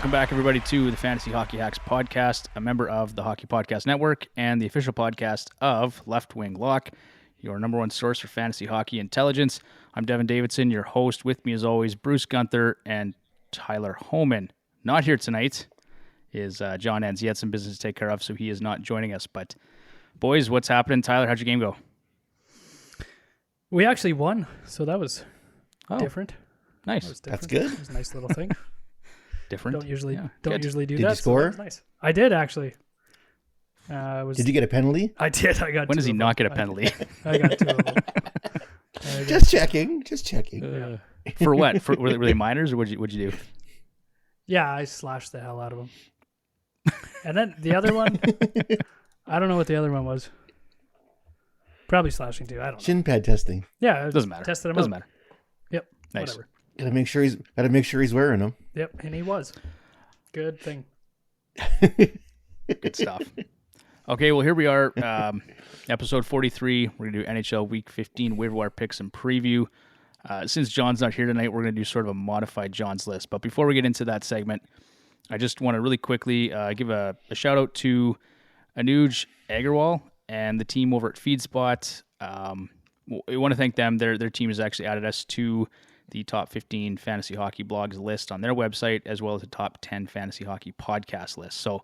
Welcome back, everybody, to the Fantasy Hockey Hacks podcast, a member of the Hockey Podcast Network and the official podcast of Left Wing Lock, your number one source for fantasy hockey intelligence. I'm Devin Davidson, your host. With me, as always, Bruce Gunther and Tyler Homan. Not here tonight is John Enns. He had some business to take care of, so he is not joining us. But, boys, what's happening? Tyler, how'd your game go? We actually won, so that was different. Nice. That was That's good. It was a nice little thing. Different. Don't usually do Did that. you So score? that was nice. I did actually. Did you get a penalty? I did. I got. When two does he of not them. get a penalty? I got two of them. Just checking. For what? Were they minors, or what'd you do? Yeah, I slashed the hell out of them. And then the other one, I don't know what the other one was. Probably slashing too. I don't know. Shin pad testing. Yeah, Doesn't matter. Tested him Doesn't out. matter. Yep. Nice. Whatever. Gotta make sure he's wearing them. Yep, and he was. Good thing. Good stuff. Okay, well, here we are, episode 43. We're going to do NHL Week 15 waiver wire picks and preview. Since John's not here tonight, we're going to do sort of a modified John's list. But before we get into that segment, I just want to really quickly give a shout-out to Anuj Agarwal and the team over at FeedSpot. We want to thank them. Their team has actually added us to the top 15 fantasy hockey blogs list on their website, as well as the top 10 fantasy hockey podcast list. So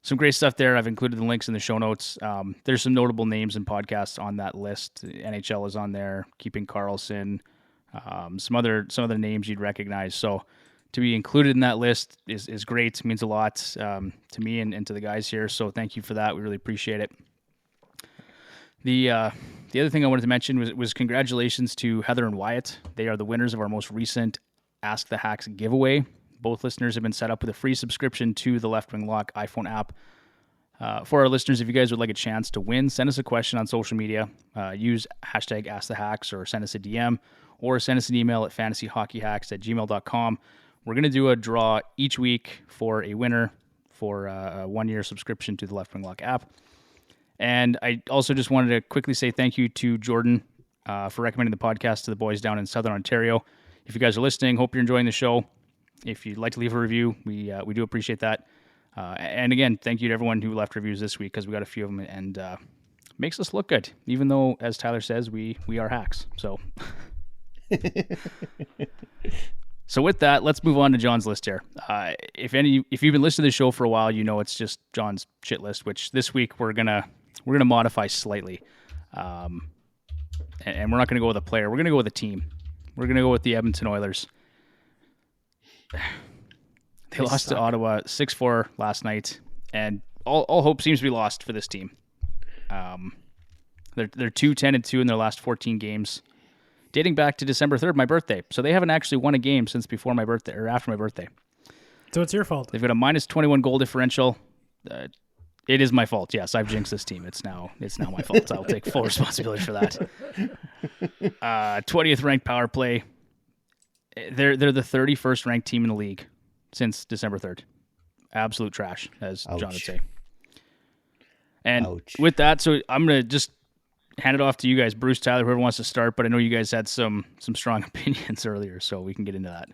some great stuff there. I've included the links in the show notes. There's some notable names and podcasts on that list. NHL is on there, Keeping Karlsson, some other names you'd recognize. So to be included in that list is great. It means a lot to me and to the guys here. So thank you for that. We really appreciate it. The other thing I wanted to mention was congratulations to Heather and Wyatt. They are the winners of our most recent Ask the Hacks giveaway. Both listeners have been set up with a free subscription to the Left Wing Lock iPhone app. For our listeners, if you guys would like a chance to win, send us a question on social media. Use hashtag #AskTheHacks or send us a DM or send us an email at fantasyhockeyhacks@gmail.com. We're going to do a draw each week for a winner for a 1-year subscription to the Left Wing Lock app. And I also just wanted to quickly say thank you to Jordan for recommending the podcast to the boys down in Southern Ontario. If you guys are listening, hope you're enjoying the show. If you'd like to leave a review, we do appreciate that. And again, thank you to everyone who left reviews this week, because we got a few of them, and makes us look good, even though, as Tyler says, we are hacks. So, so with that, let's move on to John's list here. If you've been listening to the show for a while, you know it's just John's shit list, which this week we're gonna modify slightly, and we're not gonna go with a player. We're gonna go with a team. We're gonna go with the Edmonton Oilers. They lost to Ottawa 6-4 last night, and all hope seems to be lost for this team. They're 2-10-2 in their last 14 games, dating back to December 3rd, my birthday. So they haven't actually won a game since before my birthday or after my birthday. So it's your fault. They've got a minus 21 goal differential. It is my fault. Yes, I've jinxed this team. It's now my fault. I'll take full responsibility for that. 20th ranked power play. They're the 31st ranked team in the league since December 3rd. Absolute trash, as Ouch. John would say. And Ouch. with that, so I'm going to just hand it off to you guys, Bruce, Tyler, whoever wants to start, but I know you guys had some strong opinions earlier, so we can get into that.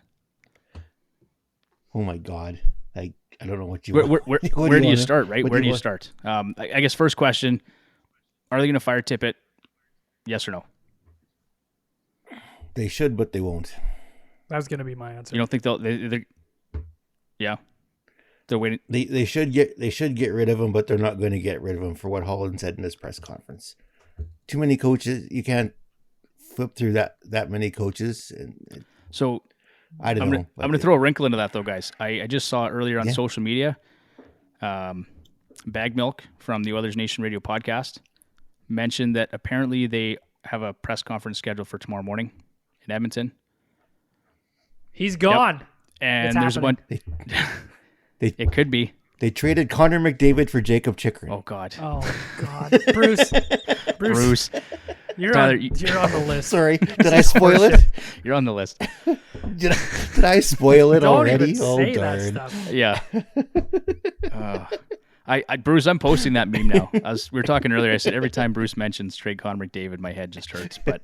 Oh my God! I don't know what you. Where do you start? Right? Where do you start? I guess first question: are they going to fire Tippett? Yes or no? They should, but they won't. That was going to be my answer. You don't think they're yeah? They're waiting. They should get rid of him, but they're not going to get rid of him for what Holland said in his press conference. Too many coaches. You can't flip through that many coaches. So I don't know. I'm going to throw a wrinkle into that, though, guys. I just saw earlier on social media, Bag Milk from the Oilers Nation Radio podcast mentioned that apparently they have a press conference scheduled for tomorrow morning in Edmonton. He's gone. Yep. And it's there's happening. it could be. They traded Connor McDavid for Jacob Chikrin. Oh God. Oh God, Bruce. You're Tyler, on the list. Sorry, did I spoil it? You're on the list. Did I spoil it Don't already? even say that stuff. Yeah. Bruce, I'm posting that meme now. We were talking earlier. I said every time Bruce mentions trade Connor McDavid, my head just hurts. But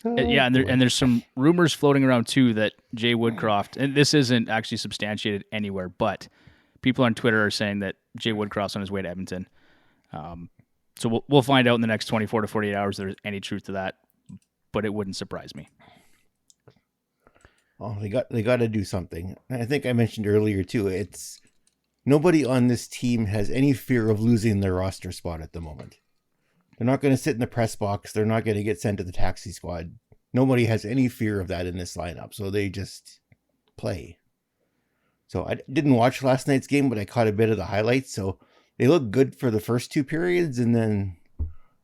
Yeah, and there's some rumors floating around too that Jay Woodcroft, and this isn't actually substantiated anywhere, but people on Twitter are saying that Jay Woodcroft's on his way to Edmonton. So we'll find out in the next 24 to 48 hours if there's any truth to that, but it wouldn't surprise me. Oh, they got to do something. I think I mentioned earlier too. It's nobody on this team has any fear of losing their roster spot at the moment. They're not going to sit in the press box. They're not going to get sent to the taxi squad. Nobody has any fear of that in this lineup, so they just play. So I didn't watch last night's game, but I caught a bit of the highlights. So they looked good for the first two periods, and then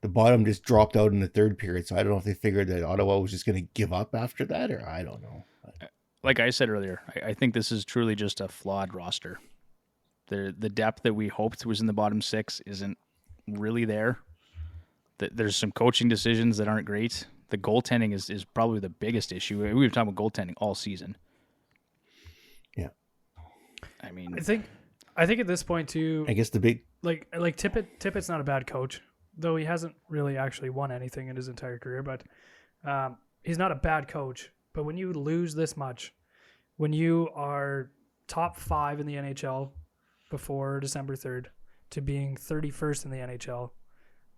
the bottom just dropped out in the third period. So I don't know if they figured that Ottawa was just going to give up after that, or I don't know. Like I said earlier, I think this is truly just a flawed roster. The depth that we hoped was in the bottom six isn't really there. There's some coaching decisions that aren't great. The goaltending is probably the biggest issue. We've been talking about goaltending all season. Yeah. I mean, I think at this point too, I guess the big like Tippett's not a bad coach, though he hasn't really actually won anything in his entire career, but he's not a bad coach. But when you lose this much, when you are top 5 in the NHL before December 3rd to being 31st in the NHL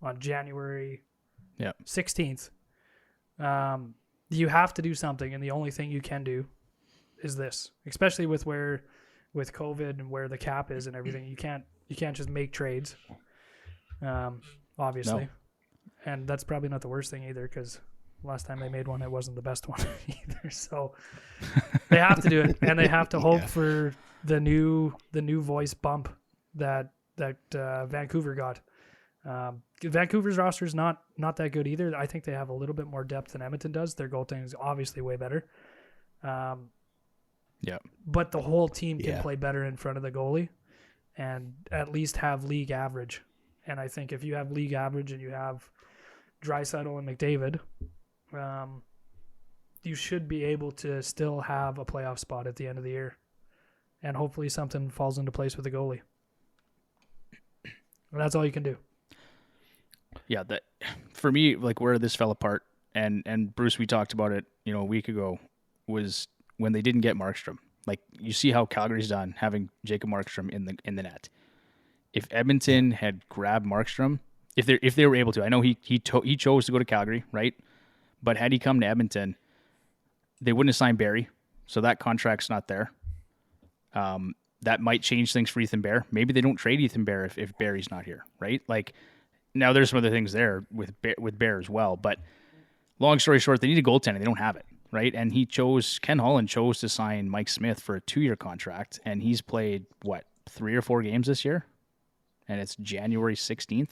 on January 16th, you have to do something, and the only thing you can do is this, especially with COVID and where the cap is and everything. You can't just make trades, obviously. No. And that's probably not the worst thing either, because last time they made one, it wasn't the best one either. So they have to do it, and they have to hope for the new voice bump that Vancouver got. Vancouver's roster is not that good either. I think they have a little bit more depth than Edmonton does. Their goaltending is obviously way better. But the whole team can play better in front of the goalie and at least have league average. And I think if you have league average and you have Draisaitl and McDavid, you should be able to still have a playoff spot at the end of the year. And hopefully something falls into place with the goalie. And that's all you can do. Yeah, that for me, like where this fell apart, and Bruce, we talked about it, a week ago, was when they didn't get Markstrom. Like you see how Calgary's done having Jacob Markstrom in the net. If Edmonton had grabbed Markstrom, if they were able to, I know he chose to go to Calgary, right? But had he come to Edmonton, they wouldn't have signed Barrie, so that contract's not there. That might change things for Ethan Bear. Maybe they don't trade Ethan Bear if Barrie's not here, right? Like. Now, there's some other things there with Bear as well, but long story short, they need a goaltender. They don't have it, right? And Ken Holland chose to sign Mike Smith for a 2-year contract, and he's played, 3 or 4 games this year? And it's January 16th?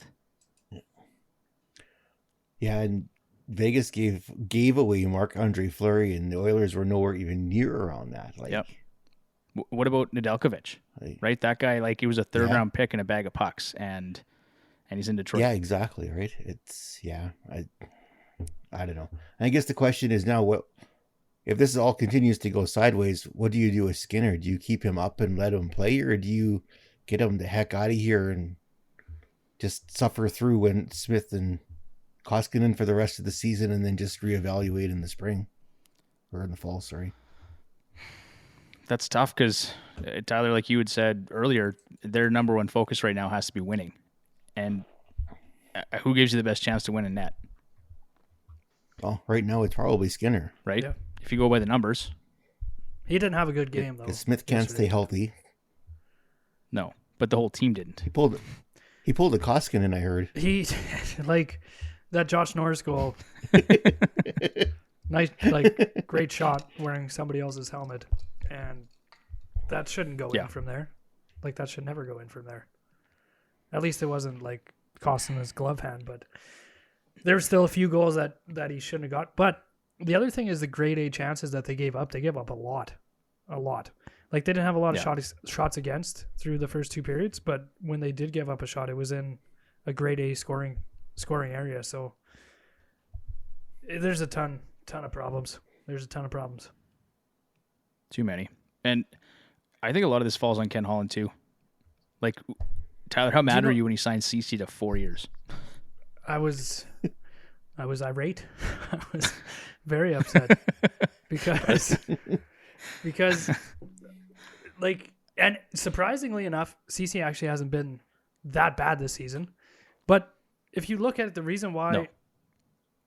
Yeah, and Vegas gave away Marc-Andre Fleury, and the Oilers were nowhere even near around that. Yep. What about Nedeljkovic, right? That guy, he was a third-round pick in a bag of pucks, and he's in Detroit. Yeah, exactly, right? It's, I don't know. I guess the question is now, what if this all continues to go sideways, what do you do with Skinner? Do you keep him up and let him play, or do you get him the heck out of here and just suffer through when Smith and Koskinen for the rest of the season and then just reevaluate in the spring? Or in the fall, sorry. That's tough because, Tyler, like you had said earlier, their number one focus right now has to be winning. And who gives you the best chance to win in net? Well, right now it's probably Skinner. Right? Yeah. If you go by the numbers. He didn't have a good game, though. Smith can't stay healthy. No, but the whole team didn't. He pulled a Koskinen, I heard. He, that Josh Norris goal. Nice, great shot wearing somebody else's helmet. And that shouldn't go in from there. That should never go in from there. At least it wasn't costing his glove hand, but there were still a few goals that he shouldn't have got. But the other thing is the grade A chances that they gave up. They gave up a lot. They didn't have a lot of shots against through the first 2 periods, but when they did give up a shot, it was in a grade A scoring area. So there's a ton of problems. Too many. And I think a lot of this falls on Ken Holland too. Tyler, how mad were you when he signed CC to 4 years? I was I was irate. I was very upset because like, and surprisingly enough, CC actually hasn't been that bad this season. But if you look at it, the reason why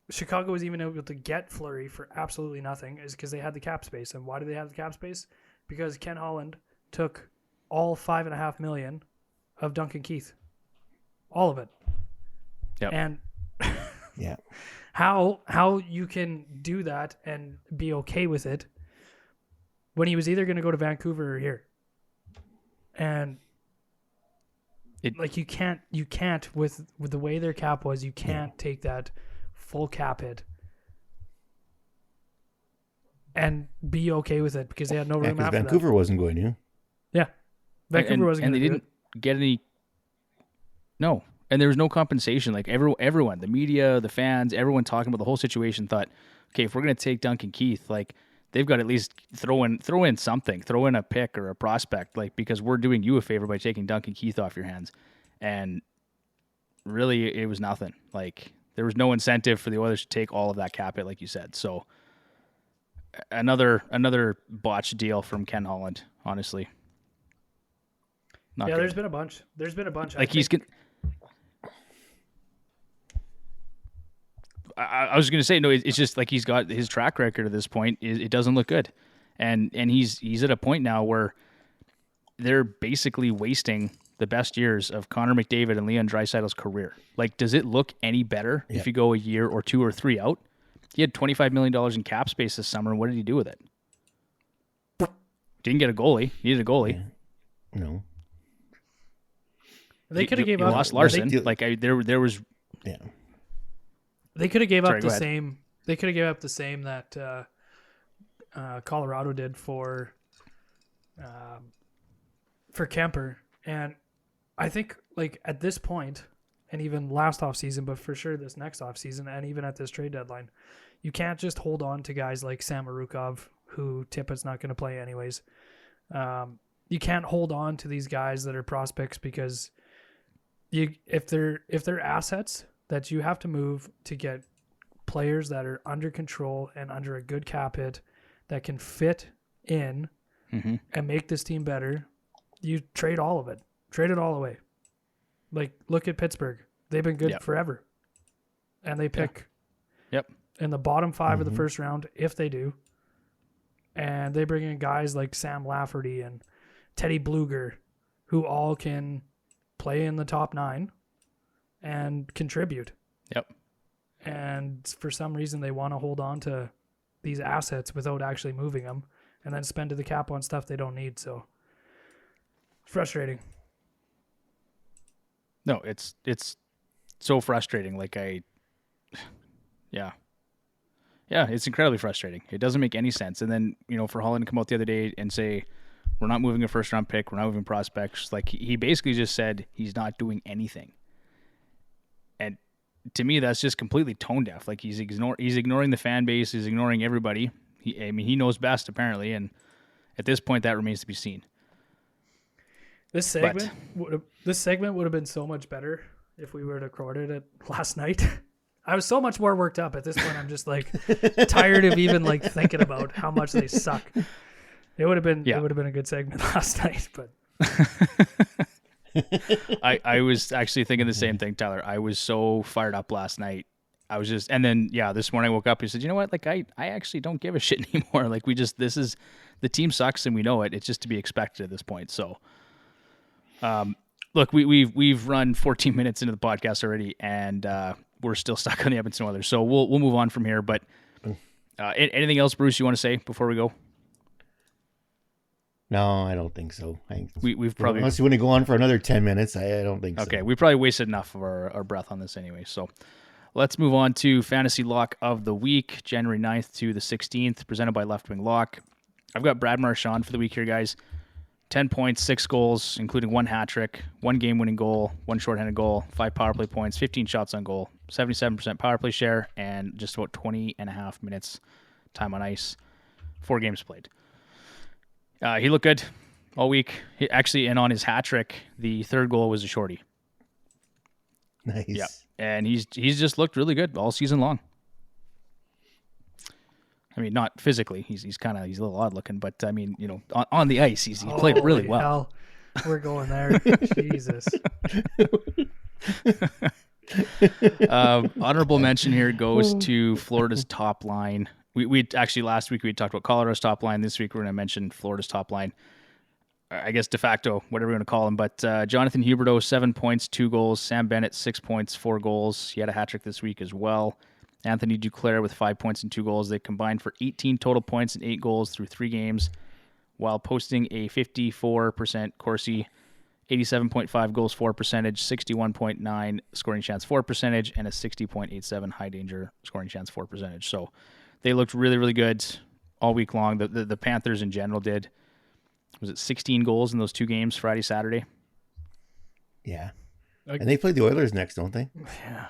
Chicago was even able to get Fleury for absolutely nothing is because they had the cap space. And why do they have the cap space? Because Ken Holland took all $5.5 million of Duncan Keith, all of it. Yep. And Yeah. how you can do that and be okay with it when he was either going to go to Vancouver or here. And you can't with the way their cap was, you can't take that full cap hit and be okay with it because they had no room after Vancouver wasn't going to. Yeah. Vancouver wasn't going to. And they didn't get any. No. And there was no compensation. Like everyone, the media, the fans, everyone talking about the whole situation thought, okay, if we're going to take Duncan Keith, like they've got to at least throw in something, throw in a pick or a prospect, like because we're doing you a favor by taking Duncan Keith off your hands. And really, it was nothing. Like there was no incentive for the Oilers to take all of that cap hit, like you said. So another botched deal from Ken Holland, honestly. Not good. There's been a bunch. Like I was going to say, no, it's just like he's got his track record at this point. It doesn't look good. And he's at a point now where they're basically wasting the best years of Connor McDavid and Leon Draisaitl's career. Like, does it look any better if you go a year or 2 or 3 out? He had $25 million in cap space this summer, and what did he do with it? Didn't get a goalie. He needed a goalie. Yeah. No. They could have gave up. Lost Larson. There was... Yeah. They could have gave up the same. They could have gave up the same that Colorado did for Kemper, and I think like at this point, and even last offseason, but for sure this next offseason, and even at this trade deadline, you can't just hold on to guys like Sam Marukov, who Tippett's not going to play anyways. You can't hold on to these guys that are prospects because if they're assets that you have to move to get players that are under control and under a good cap hit that can fit in and make this team better, you trade all of it. Trade it all away. Like, look at Pittsburgh. They've been good forever. And they pick in the bottom 5 of the first round, if they do. And they bring in guys like Sam Lafferty and Teddy Bluger, who all can play in the top 9 and contribute. Yep. And for some reason, they want to hold on to these assets without actually moving them and then spend to the cap on stuff they don't need. So it's frustrating. No, it's so frustrating. Like yeah, it's incredibly frustrating. It doesn't make any sense. And then, for Holland to come out the other day and say, we're not moving a first round pick, we're not moving prospects. Like he basically just said he's not doing anything. And to me, that's just completely tone deaf. Like he's ignoring the fan base, he's ignoring everybody. He knows best apparently, and at this point, that remains to be seen. This segment would have been so much better if we would have recorded it last night. I was so much more worked up at this point. I'm just like tired of even like thinking about how much they suck. It would have been a good segment last night, but. I was actually thinking the same thing, Tyler. I was so fired up last night. I was just, and then this morning I woke up and said, you know what? Like I actually don't give a shit anymore. Like the team sucks and we know it. It's just to be expected at this point. So, look, we've run 14 minutes into the podcast already, and we're still stuck on the Edmonton Oilers. So we'll move on from here. But anything else, Bruce, you want to say before we go? No, I don't think so. We've probably, unless you want to go on for another 10 minutes, I don't think so. Okay, we probably wasted enough of our breath on this anyway. So let's move on to Fantasy Lock of the Week, January 9th to the 16th, presented by Left Wing Lock. I've got Brad Marchand for the week here, guys. 10 points, 6 goals, including 1 hat trick, 1 game-winning goal, 1 shorthanded goal, 5 power play points, 15 shots on goal, 77% power play share, and just about 20.5 minutes time on ice, 4 games played. He looked good all week. And on his hat trick, the 3rd goal was a shorty. Nice. Yeah, and he's just looked really good all season long. I mean, not physically. He's a little odd looking, but I mean, on the ice, he's played really well. Hell. We're going there. Jesus. Honorable mention here goes to Florida's top line. We actually last week we talked about Colorado's top line. This week we're going to mention Florida's top line. I guess de facto, whatever you want to call him. But Jonathan Huberdeau, 7 points, 2 goals. Sam Bennett, 6 points, 4 goals. He had a hat trick this week as well. Anthony Duclair with 5 points and 2 goals. They combined for 18 total points and 8 goals through 3 games, while posting a 54% Corsi, 87.5 goals for percentage, 61.9 scoring chance for percentage, and a 60.87 high danger scoring chance for percentage. So they looked really, really good all week long. The Panthers in general did. Was it 16 goals in those 2 games, Friday, Saturday? Yeah. And they play the Oilers next, don't they? Yeah.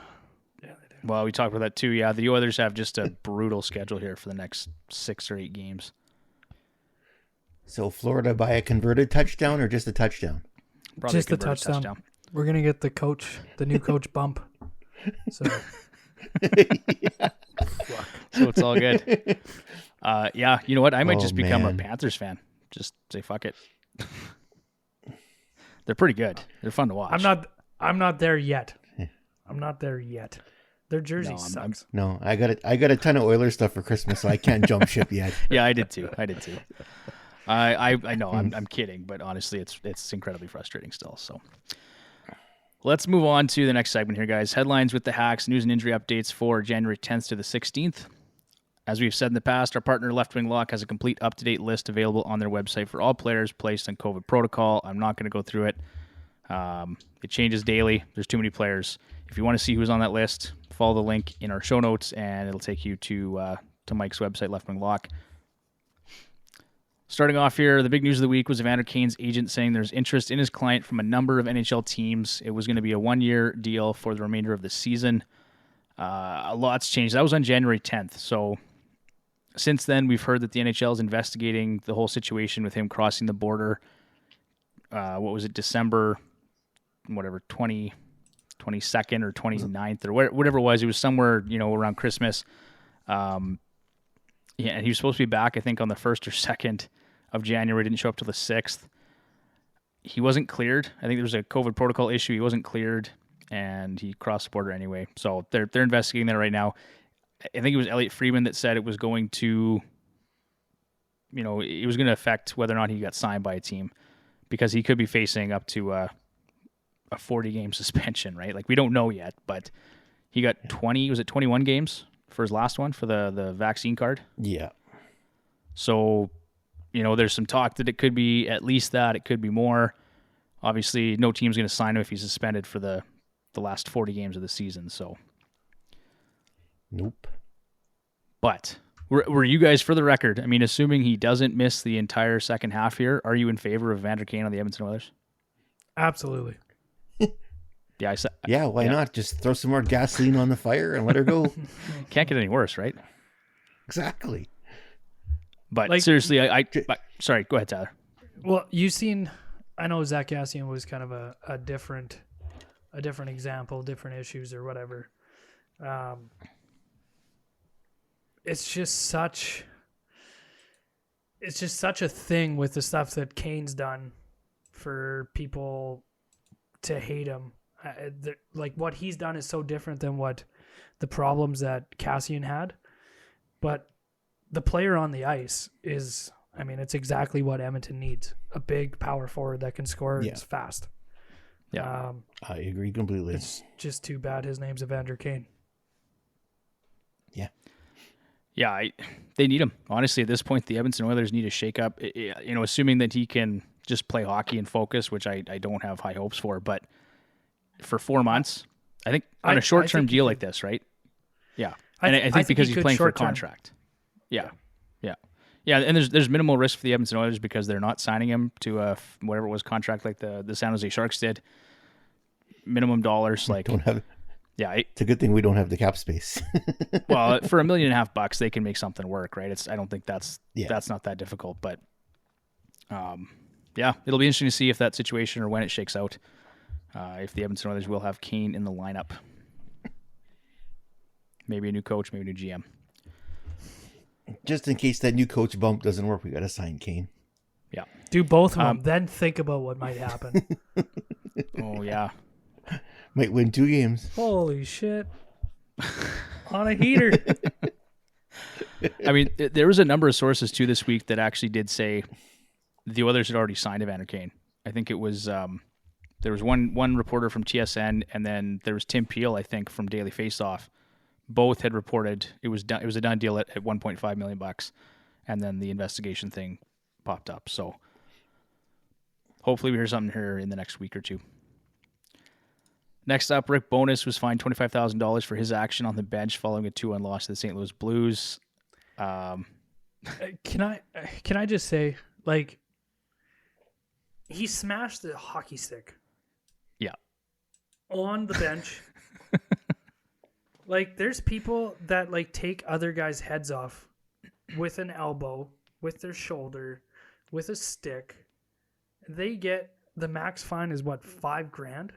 Yeah, they do. Well, we talked about that too. Yeah, the Oilers have just a brutal schedule here for the next 6 or 8 games. So Florida by a converted touchdown or just a touchdown? Probably just a touchdown. We're going to get the new coach bump. So, Yeah. So it's all good. Yeah, you know what? I might just become man. a Panthers fan. Just say fuck it. They're pretty good. They're fun to watch. I'm not there yet. I'm not there yet. Their jersey sucks. No, I got a ton of Oilers stuff for Christmas, so I can't jump ship yet. Yeah, I did too. I know. I'm kidding, but honestly, it's incredibly frustrating still. So let's move on to the next segment here, guys. Headlines with the Hacks, news and injury updates for January 10th to the 16th. As we've said in the past, our partner Left Wing Lock has a complete up-to-date list available on their website for all players placed on COVID protocol. I'm not going to go through it. It changes daily. There's too many players. If you want to see who's on that list, follow the link in our show notes, and it'll take you to Mike's website, Left Wing Lock. Starting off here, the big news of the week was Evander Kane's agent saying there's interest in his client from a number of NHL teams. It was going to be a 1-year deal for the remainder of the season. A lot's changed. That was on January 10th, so since then, we've heard that the NHL is investigating the whole situation with him crossing the border. What was it, December, 22nd or 29th or whatever it was. It was somewhere, around Christmas. And he was supposed to be back, I think, on the 1st or 2nd of January. Didn't show up till the 6th. He wasn't cleared. I think there was a COVID protocol issue. He wasn't cleared, and he crossed the border anyway. So they're investigating that right now. I think it was Elliot Friedman that said it was going to, it was going to affect whether or not he got signed by a team, because he could be facing up to a 40-game suspension, right? Like, we don't know yet, but he got 21 games for his last one for the vaccine card? Yeah. So, there's some talk that it could be at least that. It could be more. Obviously, no team's going to sign him if he's suspended for the last 40 games of the season, so... Nope. But were you guys, for the record, assuming he doesn't miss the entire second half here, are you in favor of Evander Kane on the Edmonton Oilers? Absolutely. Yeah, why not? Just throw some more gasoline on the fire and let her go. Can't get any worse, right? Exactly. But seriously, sorry, go ahead, Tyler. Well, I know Zach Gassian was kind of a different example, different issues or whatever. It's just such a thing with the stuff that Kane's done for people to hate him. What he's done is so different than what the problems that Cassian had. But the player on the ice is, it's exactly what Edmonton needs. A big power forward that can score and is fast. Yeah. I agree completely. It's just too bad his name's Evander Kane. Yeah. Yeah, they need him. Honestly, at this point, the Edmonton Oilers need a shake-up. Assuming that he can just play hockey and focus, which I don't have high hopes for. But for 4 months, I think on a short-term deal like this, right? Yeah. And I think because he's playing for a contract. Yeah. And there's minimal risk for the Edmonton Oilers because they're not signing him to whatever it was contract like the San Jose Sharks did. Minimum dollars, like... Don't have... Yeah, it's a good thing we don't have the cap space. Well, for $1.5 million, they can make something work, right? I don't think that's not that difficult, but it'll be interesting to see if that situation or when it shakes out. if the Edmonton Oilers will have Kane in the lineup. Maybe a new coach, maybe a new GM. Just in case that new coach bump doesn't work, we got to sign Kane. Yeah. Do both of them, then think about what might happen. Oh, yeah. Might win 2 games. Holy shit. On a heater. I mean, there was a number of sources, too, this week that actually did say the Oilers had already signed Evander Kane. I think it was... there was one reporter from TSN, and then there was Tim Peel, I think, from Daily Faceoff. Both had reported it was done. It was a done deal at $1.5 million, and then the investigation thing popped up. So hopefully we hear something here in the next week or two. Next up, Rick Bowness was fined $25,000 for his action on the bench following a 2-1 loss to the St. Louis Blues. Can I just say, like, he smashed the hockey stick. Yeah. On the bench. Like, there's people that, like, take other guys' heads off with an elbow, with their shoulder, with a stick. They get, the max fine is what, $5,000?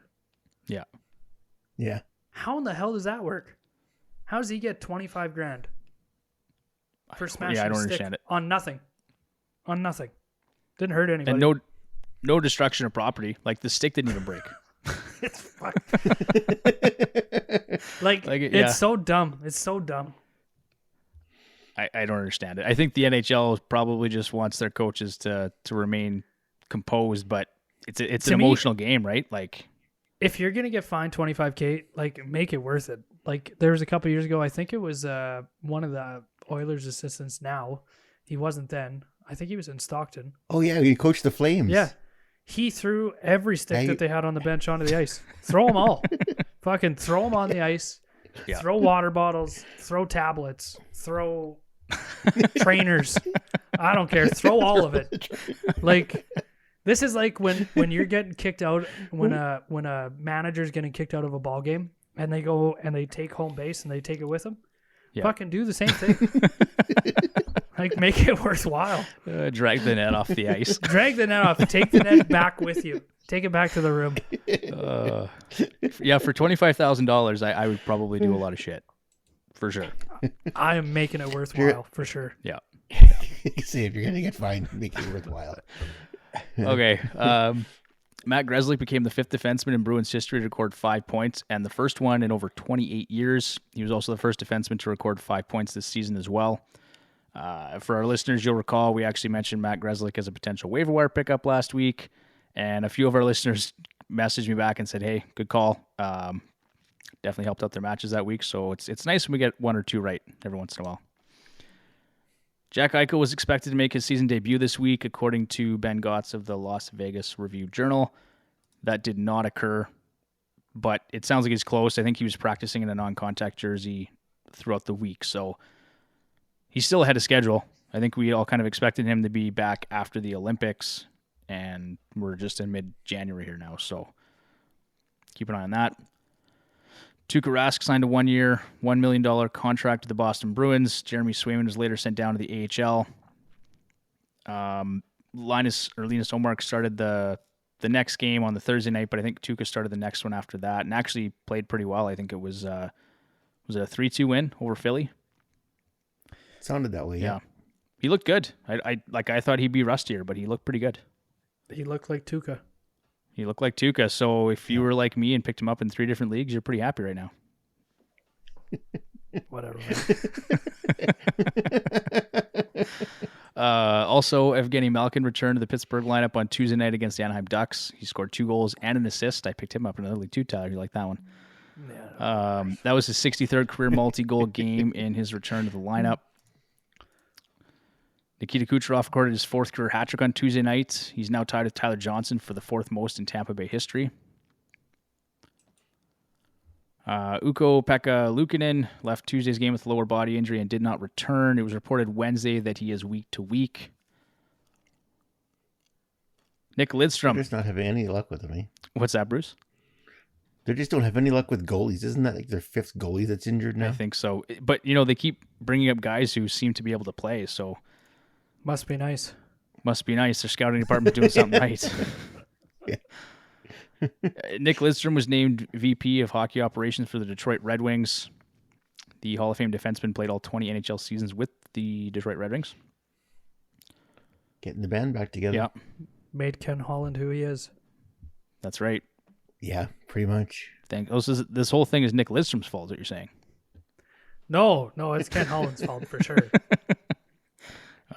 Yeah. Yeah. How in the hell does that work? How does he get $25,000 for smashing I don't a stick understand it. on nothing? On nothing. Didn't hurt anybody. And no destruction of property. Like, the stick didn't even break. It's fucking... It's so dumb. It's so dumb. I don't understand it. I think the NHL probably just wants their coaches to remain composed, but it's an emotional game, right? Like, if you're gonna get fined $25,000, like, make it worth it. Like, there was a couple years ago, I think it was one of the Oilers assistants now. He wasn't then. I think he was in Stockton. Oh yeah, he coached the Flames. Yeah. He threw every stick that they had on the bench onto the ice. Throw them all. Fucking throw them on the ice. Yeah. Throw water bottles. Throw tablets. Throw trainers. I don't care. Throw all of it. Like, this is like when you're getting kicked out, when a manager's getting kicked out of a ball game, and they go and they take home base and they take it with them. Yeah. Fucking do the same thing. Like, make it worthwhile. Drag the net off the ice. Drag the net off. Take the net back with you. Take it back to the room. Yeah, for $25,000, I would probably do a lot of shit. For sure. I am making it worthwhile, for sure. Yeah. See, if you're going to get fined, make it worthwhile. Okay. Matt Greslick became the 5th defenseman in Bruins history to record 5 points, and the first one in over 28 years. He was also the first defenseman to record 5 points this season as well. For our listeners, you'll recall we actually mentioned Matt Greslick as a potential waiver wire pickup last week, and a few of our listeners messaged me back and said, "Hey, good call. Definitely helped out their matches that week." So it's nice when we get one or two right every once in a while. Jack Eichel was expected to make his season debut this week, according to Ben Gotts of the Las Vegas Review-Journal. That did not occur, but it sounds like he's close. I think he was practicing in a non-contact jersey throughout the week, so he's still ahead of schedule. I think we all kind of expected him to be back after the Olympics, and we're just in mid-January here now, so keep an eye on that. Tuukka Rask signed a 1-year, $1 million contract to the Boston Bruins. Jeremy Swayman was later sent down to the AHL. Linus Omark started the next game on the Thursday night, but I think Tuukka started the next one after that and actually played pretty well. I think it was it a 3-2 win over Philly? Sounded that way, yeah. He looked good. I thought he'd be rustier, but he looked pretty good. He looked like Tuukka. He looked like Tuukka, so if you were like me and picked him up in 3 different leagues, you're pretty happy right now. Whatever. Also, Evgeni Malkin returned to the Pittsburgh lineup on Tuesday night against the Anaheim Ducks. He scored 2 goals and an assist. I picked him up in another league too, Tyler. You like that one? Yeah. That was his 63rd career multi-goal game in his return to the lineup. Nikita Kucherov recorded his 4th career hat trick on Tuesday night. He's now tied with Tyler Johnson for the 4th most in Tampa Bay history. Ukko-Pekka Luukkonen left Tuesday's game with a lower body injury and did not return. It was reported Wednesday that he is week to week. Nick Lidstrom. They're just not having any luck with him, eh? What's that, Bruce? They just don't have any luck with goalies. Isn't that like their 5th goalie that's injured now? I think so. But, they keep bringing up guys who seem to be able to play, so... Must be nice. Must be nice. Their scouting department's doing something right. Yeah. Nick Lidstrom was named VP of Hockey Operations for the Detroit Red Wings. The Hall of Fame defenseman played all 20 NHL seasons with the Detroit Red Wings. Getting the band back together. Yeah. Made Ken Holland who he is. That's right. Yeah, pretty much. This whole thing is Nick Lidstrom's fault, is what you're saying. No, it's Ken Holland's fault for sure.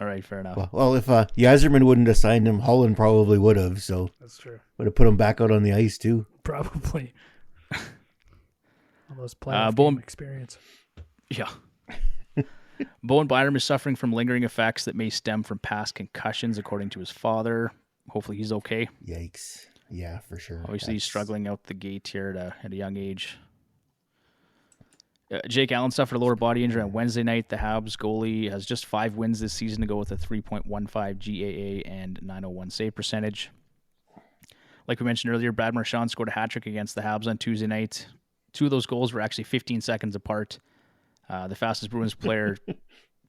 All right, fair enough. Well, if Yzerman wouldn't have signed him, Holland probably would have. So That's true. would have put him back out on the ice too. Probably. All those playoff game experience. Yeah. Bowen Byram is suffering from lingering effects that may stem from past concussions, according to his father. Hopefully he's okay. Yikes. Yeah, for sure. Obviously, he's struggling out the gate here at a young age. Jake Allen suffered a lower body injury on Wednesday night. The Habs goalie has just 5 wins this season to go with a 3.15 GAA and .901 save percentage. Like we mentioned earlier, Brad Marchand scored a hat-trick against the Habs on Tuesday night. 2 of those goals were actually 15 seconds apart. The fastest Bruins player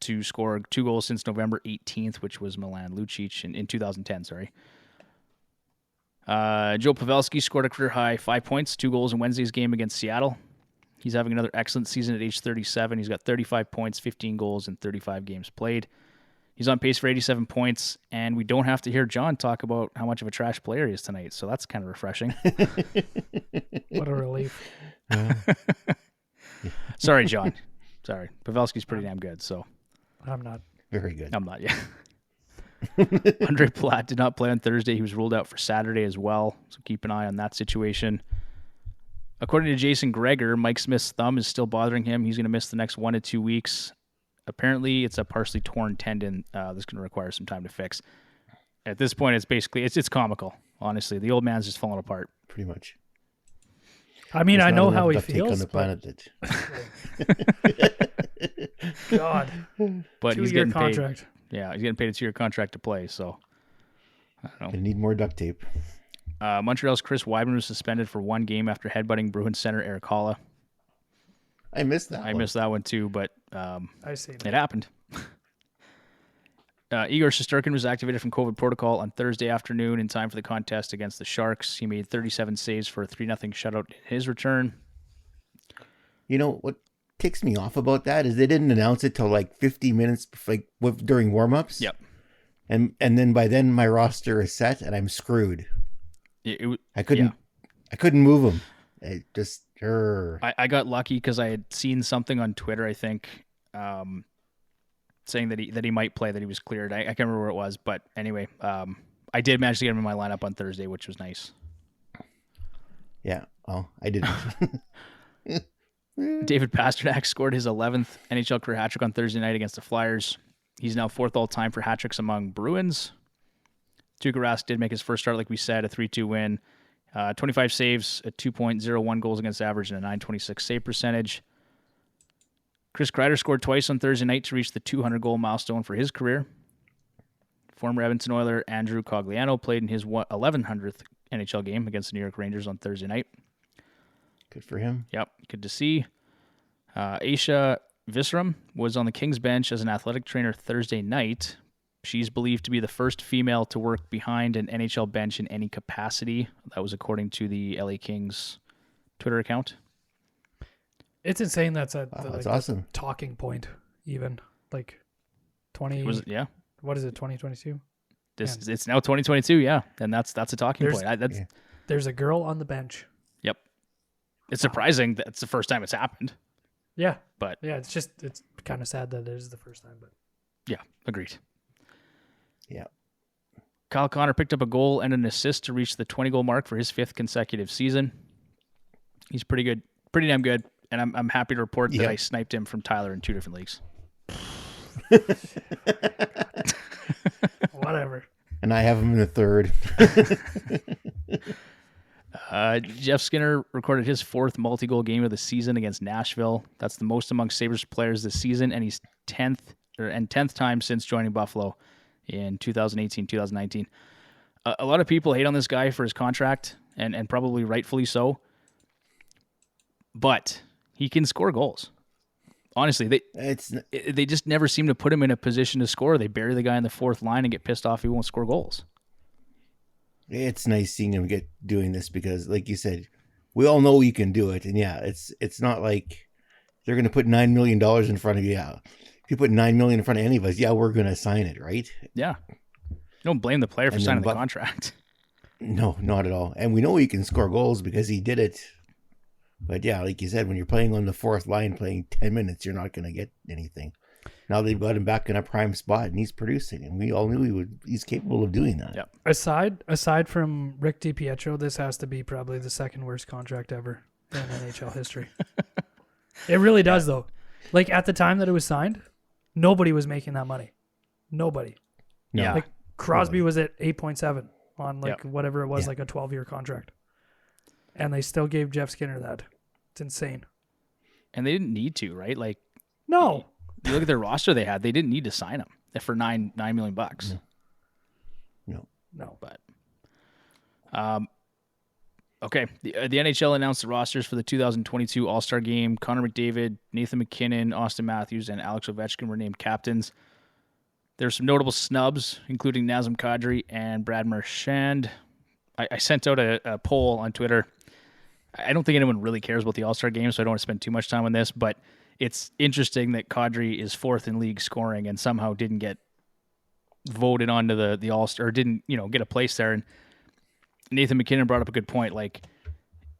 to score 2 goals since November 18th, which was Milan Lucic in 2010, sorry. Joe Pavelski scored a career-high 5 points, 2 goals in Wednesday's game against Seattle. He's having another excellent season at age 37. He's got 35 points, 15 goals, and 35 games played. He's on pace for 87 points, and we don't have to hear John talk about how much of a trash player he is tonight, so that's kind of refreshing. What a relief. Sorry, John. Sorry. Pavelski's pretty damn good, so. I'm not. Very good. I'm not, yeah. Andre Palat did not play on Thursday. He was ruled out for Saturday as well, so keep an eye on that situation. According to Jason Greger, Mike Smith's thumb is still bothering him. He's going to miss the next 1 to 2 weeks. Apparently, it's a partially torn tendon that's going to require some time to fix. At this point, it's basically, it's comical, honestly. The old man's just falling apart. Pretty much. I mean, There's I not know enough how he duct tape feels. on the planet God. But he's 2-year getting contract. paid. Yeah, he's getting paid a 2-year contract to play, so I don't know. Gonna need more duct tape. Montreal's Chris Weidman was suspended for 1 game after headbutting Bruins center Eric Holla. I missed that. I missed that one too, but I see that. it happened. Igor Shesterkin was activated from COVID protocol on Thursday afternoon in time for the contest against the Sharks. He made 37 saves for a 3-0 shutout in his return. You know what ticks me off about that is they didn't announce it till like 50 minutes during warm-ups. Yep. And then by then my roster is set and I'm screwed. I couldn't move him. I just I got lucky because I had seen something on Twitter, I think, saying that he might play, that he was cleared. I can't remember where it was, but anyway, I did manage to get him in my lineup on Thursday, which was nice. Yeah. Oh, I didn't. David Pasternak scored his 11th NHL career hat-trick on Thursday night against the Flyers. He's now 4th all-time for hat-tricks among Bruins. Tuukka Rask did make his first start, like we said, a 3-2 win. 25 saves, a 2.01 goals against average, and a .926 save percentage. Chris Kreider scored twice on Thursday night to reach the 200-goal milestone for his career. Former Edmonton Oiler Andrew Cogliano played in his 1100th NHL game against the New York Rangers on Thursday night. Good for him. Yep, good to see. Aisha Visram was on the Kings bench as an athletic trainer Thursday night. She's believed to be the first female to work behind an NHL bench in any capacity. That was according to the LA Kings Twitter account. It's insane that's that's awesome. Talking point, even. Like 20. Yeah. What is it, 2022? It's now 2022, yeah. And that's a talking point. There's a girl on the bench. Yep. It's surprising that it's the first time it's happened. Yeah. But yeah, it's kind of sad that it is the first time, but yeah, agreed. Yeah. Kyle Connor picked up a goal and an assist to reach the 20-goal mark for his 5th consecutive season. He's pretty good, pretty damn good, and I'm happy to report that I sniped him from Tyler in 2 different leagues. Whatever. And I have him in the 3rd. Jeff Skinner recorded his 4th multi-goal game of the season against Nashville. That's the most among Sabres players this season, and he's 10th time since joining Buffalo in 2018-2019. A lot of people hate on this guy for his contract, and probably rightfully so. But he can score goals. Honestly, they just never seem to put him in a position to score. They bury the guy in the 4th line and get pissed off he won't score goals. It's nice seeing him doing this because, like you said, we all know you can do it. And yeah, it's not like they're going to put $9 million in front of you. Yeah. If you put $9 million in front of any of us, yeah, we're going to sign it, right? Yeah. You don't blame the player for signing the contract. No, not at all. And we know he can score goals because he did it. But yeah, like you said, when you're playing on the fourth line, playing 10 minutes, you're not going to get anything. Now they've got him back in a prime spot, and he's producing, and we all knew he's capable of doing that. Yep. Aside from Rick DiPietro, this has to be probably the second worst contract ever in NHL history. It really does, though. Like, at the time that it was signed, nobody was making that money. Nobody. No. Yeah. Like, Crosby was at 8.7 on, whatever it was, like a 12-year contract. And they still gave Jeff Skinner that. It's insane. And they didn't need to, right? Like, no. You look at their roster they had, they didn't need to sign him for $9 million. No. But okay. The NHL announced the rosters for the 2022 All-Star Game. Connor McDavid, Nathan McKinnon, Austin Matthews, and Alex Ovechkin were named captains. There's some notable snubs, including Nazem Kadri and Brad Marchand. I sent out a poll on Twitter. I don't think anyone really cares about the All-Star Game, so I don't want to spend too much time on this, but it's interesting that Kadri is fourth in league scoring and somehow didn't get voted onto the All-Star, or didn't, get a place there. And Nathan McKinnon brought up a good point. Like,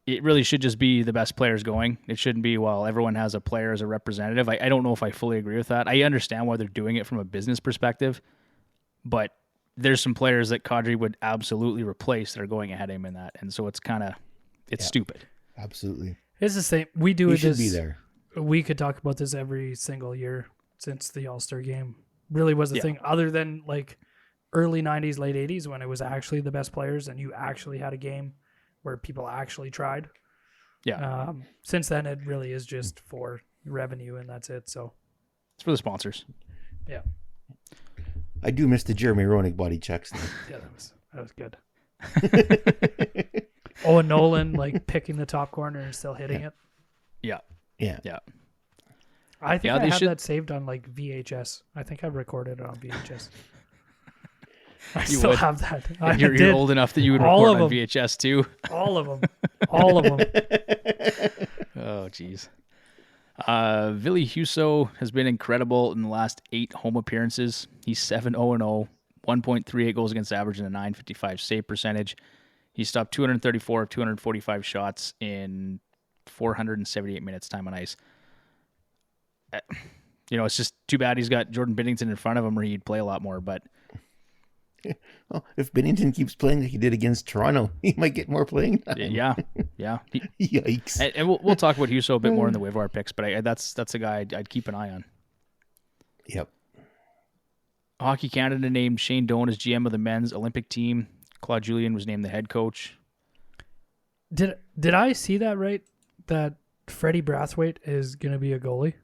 it really should just be the best players going. It shouldn't be, well, everyone has a player as a representative. I don't know if I fully agree with that. I understand why they're doing it from a business perspective, but there's some players that Kadri would absolutely replace that are going ahead of him in that. And so it's stupid. Absolutely. It's the same. We do He it. should be there. We could talk about this every single year since the All-Star Game really was a thing, other than like early 90s, late 80s when it was actually the best players and you actually had a game where people actually tried. Yeah. Since then, it really is just for revenue and that's it. So it's for the sponsors. Yeah. I do miss the Jeremy Roenick body checks. Yeah, that was good. Owen Nolan like picking the top corner and still hitting it. Yeah. Yeah. Yeah. I think I have that saved on like VHS. I think I recorded it on VHS. I still have that. You're old enough that you would record on VHS too. All of them. All of them. Oh, jeez. Ville Husso has been incredible in the last 8 home appearances. He's 7-0-0, 1.38 goals against average and a .955 save percentage. He stopped 234 of 245 shots in 478 minutes time on ice. It's just too bad he's got Jordan Binnington in front of him, or he'd play a lot more. But well, if Binnington keeps playing like he did against Toronto, he might get more playing time. Yeah. Yikes! And we'll talk about Husso a bit more in the waiver wire picks, but that's a guy I'd keep an eye on. Yep. Hockey Canada named Shane Doan as GM of the men's Olympic team. Claude Julien was named the head coach. Did I see that right? That Freddie Brathwaite is going to be a goalie?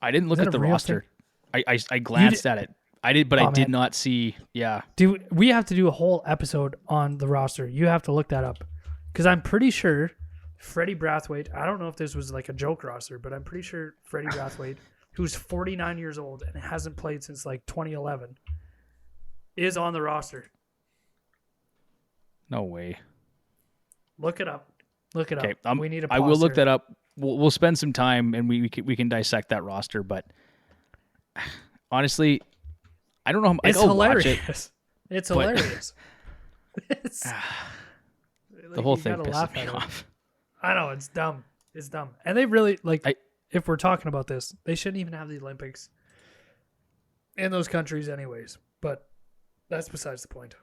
I didn't look at the roster. I glanced at it. I did, but I did not see. Yeah. Dude, we have to do a whole episode on the roster. You have to look that up. Because I'm pretty sure Freddie Brathwaite, I don't know if this was like a joke roster, but I'm pretty sure Freddie Brathwaite, who's 49 years old and hasn't played since like 2011, is on the roster. No way. Look it up. Okay, we need a pause I will look here. that up. We'll spend some time and we can dissect that roster. But honestly, I don't know. It's hilarious. It's hilarious. The whole thing pisses me off. I know, it's dumb. It's dumb. And they really, if we're talking about this, they shouldn't even have the Olympics in those countries anyways. But that's besides the point.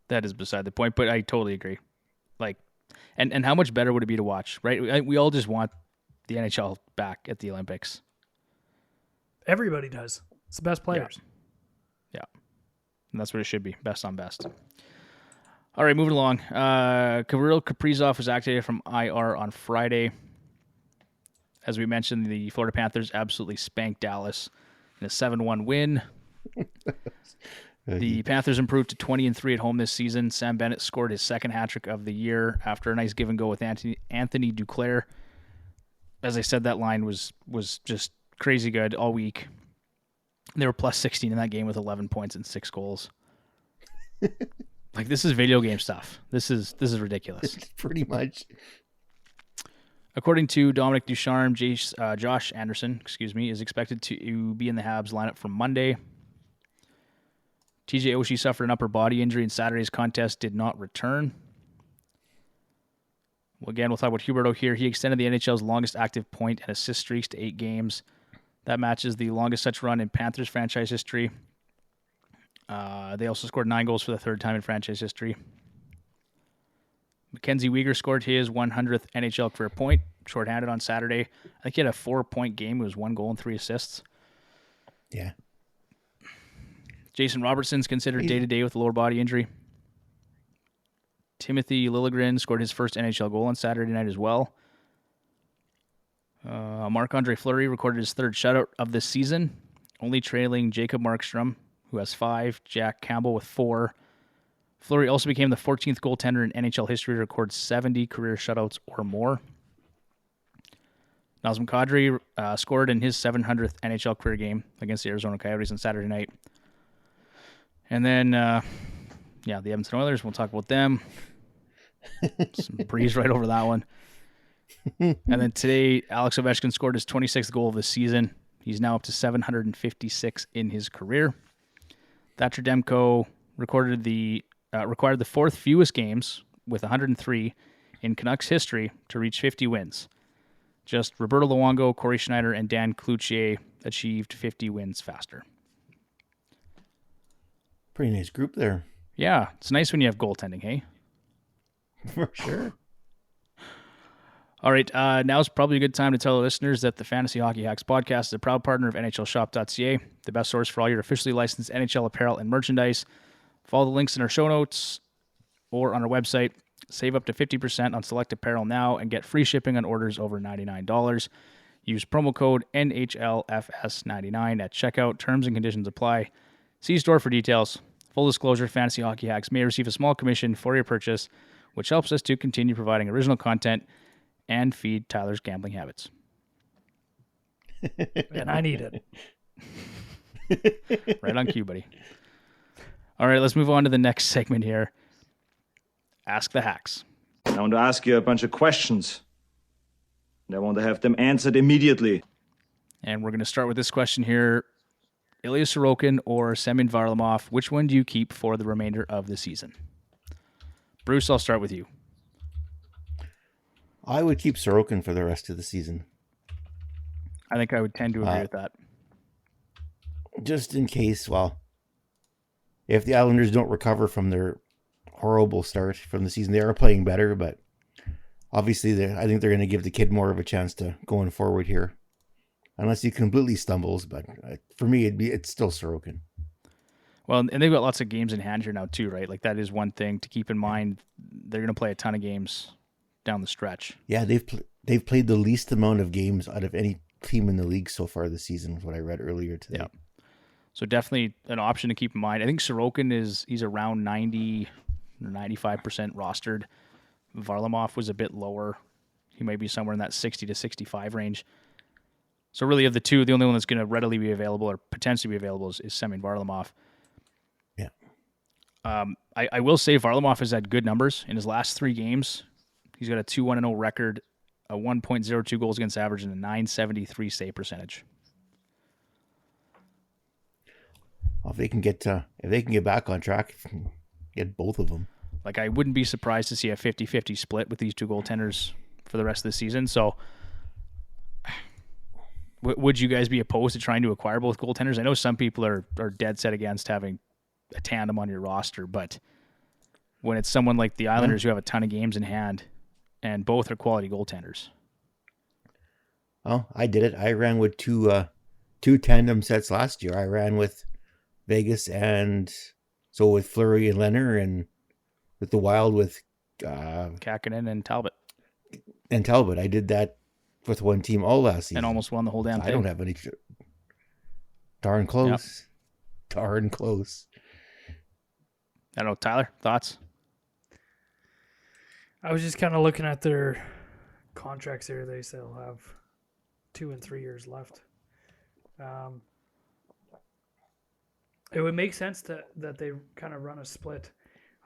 That is beside the point, but I totally agree. And how much better would it be to watch, right? We all just want the NHL back at the Olympics. Everybody does. It's the best players. Yeah. And that's what it should be. Best on best. All right, moving along. Kirill Kaprizov was activated from IR on Friday. As we mentioned, the Florida Panthers absolutely spanked Dallas in a 7-1 win. The Panthers improved to 20-3 at home this season. Sam Bennett scored his second hat-trick of the year after a nice give and go with Anthony Duclair. As I said, that line was just crazy good all week. They were plus 16 in that game with 11 points and 6 goals. Like, this is video game stuff. This is ridiculous. Pretty much. According to Dominic Ducharme, Josh Anderson, is expected to be in the Habs lineup for Monday. TJ Oshie suffered an upper body injury in Saturday's contest, did not return. Well, again, we'll talk about Huberdeau here. He extended the NHL's longest active point and assist streaks to 8 games. That matches the longest such run in Panthers franchise history. They also scored 9 goals for the third time in franchise history. Mackenzie Weegar scored his 100th NHL career point, shorthanded on Saturday. I think he had a 4-point game. It was 1 goal and 3 assists. Yeah. Jason Robertson's considered day-to-day with a lower body injury. Timothy Lilligren scored his first NHL goal on Saturday night as well. Marc-Andre Fleury recorded his 3rd shutout of the season, only trailing Jacob Markstrom, who has 5, Jack Campbell with 4. Fleury also became the 14th goaltender in NHL history to record 70 career shutouts or more. Nazem Kadri scored in his 700th NHL career game against the Arizona Coyotes on Saturday night. And then, the Edmonton Oilers, we'll talk about them. Some breeze right over that one. And then today, Alex Ovechkin scored his 26th goal of the season. He's now up to 756 in his career. Thatcher Demko required the 4th fewest games with 103 in Canucks history to reach 50 wins. Just Roberto Luongo, Corey Schneider, and Dan Cloutier achieved 50 wins faster. Pretty nice group there. Yeah, it's nice when you have goaltending, hey? For sure. All right, now's probably a good time to tell the listeners that the Fantasy Hockey Hacks podcast is a proud partner of NHLShop.ca, the best source for all your officially licensed NHL apparel and merchandise. Follow the links in our show notes or on our website. Save up to 50% on select apparel now and get free shipping on orders over $99. Use promo code NHLFS99 at checkout. Terms and conditions apply. See store for details. Full disclosure, Fantasy Hockey Hacks may receive a small commission for your purchase, which helps us to continue providing original content and feed Tyler's gambling habits. And I need it. Right on cue, buddy. All right, let's move on to the next segment here. Ask the Hacks. I want to ask you a bunch of questions, and I want to have them answered immediately. And we're going to start with this question here. Ilya Sorokin or Semyon Varlamov, which one do you keep for the remainder of the season? Bruce, I'll start with you. I would keep Sorokin for the rest of the season. I think I would tend to agree with that. Just in case, if the Islanders don't recover from their horrible start from the season, they are playing better, but obviously I think they're going to give the kid more of a chance to going forward here. Unless he completely stumbles, but for me, it's still Sorokin. Well, and they've got lots of games in hand here now too, right? Like that is one thing to keep in mind. They're going to play a ton of games down the stretch. Yeah, they've played the least amount of games out of any team in the league so far this season, was what I read earlier today. Yeah. So definitely an option to keep in mind. I think Sorokin he's around 90 or 95% rostered. Varlamov was a bit lower. He might be somewhere in that 60 to 65 range. So really of the two, the only one that's going to readily be available or potentially be available is Semyon Varlamov. Yeah. I will say Varlamov has had good numbers in his last 3 games. He's got a 2-1-0 record, a 1.02 goals against average, and a 973 save percentage. Well, if they can get back on track, get both of them. Like, I wouldn't be surprised to see a 50-50 split with these 2 goaltenders for the rest of the season. So would you guys be opposed to trying to acquire both goaltenders? I know some people are dead set against having a tandem on your roster, but when it's someone like the Islanders who have a ton of games in hand and both are quality goaltenders. Oh, I did it. I ran with two tandem sets last year. I ran with Vegas and so with Fleury and Leonard, and with the Wild with Kakkonen and Talbot. I did that with one team all last season. And almost won the whole damn thing. I don't have any. Darn close. Yep. Darn close. I don't know. Tyler, thoughts? I was just kind of looking at their contracts here. They still have 2 and 3 years left. It would make sense that they kind of run a split.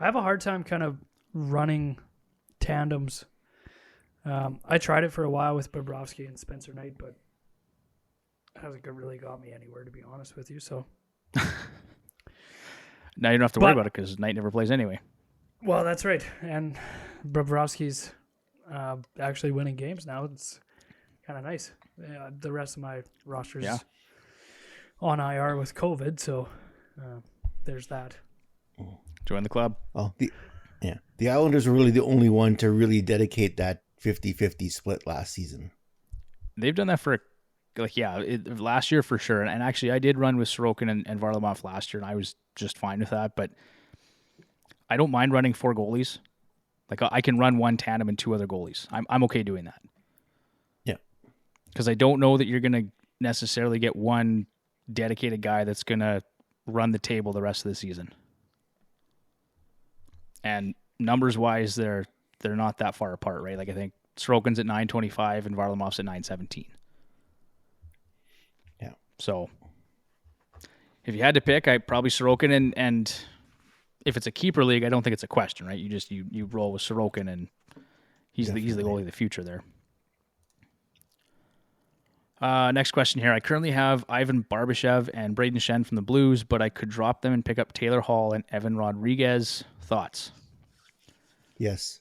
I have a hard time kind of running tandems. I tried it for a while with Bobrovsky and Spencer Knight, but it hasn't really got me anywhere, to be honest with you. So Now you don't have to worry about it because Knight never plays anyway. Well, that's right. And Bobrovsky's actually winning games now. It's kind of nice. The rest of my roster's on IR with COVID, so there's that. Join the club. Well, the Islanders were really the only one to really dedicate that 50-50 split last season. They've done that for last year for sure. And actually, I did run with Sorokin and Varlamov last year, and I was just fine with that. But I don't mind running 4 goalies. Like, I can run one tandem and 2 other goalies. I'm okay doing that. Yeah. Because I don't know that you're going to necessarily get one dedicated guy that's going to run the table the rest of the season. And numbers-wise, they're not that far apart, right? Like, I think Sorokin's at 925 and Varlamov's at 917. Yeah. So, if you had to pick, I probably Sorokin, and if it's a keeper league, I don't think it's a question, right? You roll with Sorokin, and he's the goalie of the future there. Next question here. I currently have Ivan Barbashev and Braden Shen from the Blues, but I could drop them and pick up Taylor Hall and Evan Rodriguez. Thoughts? Yes.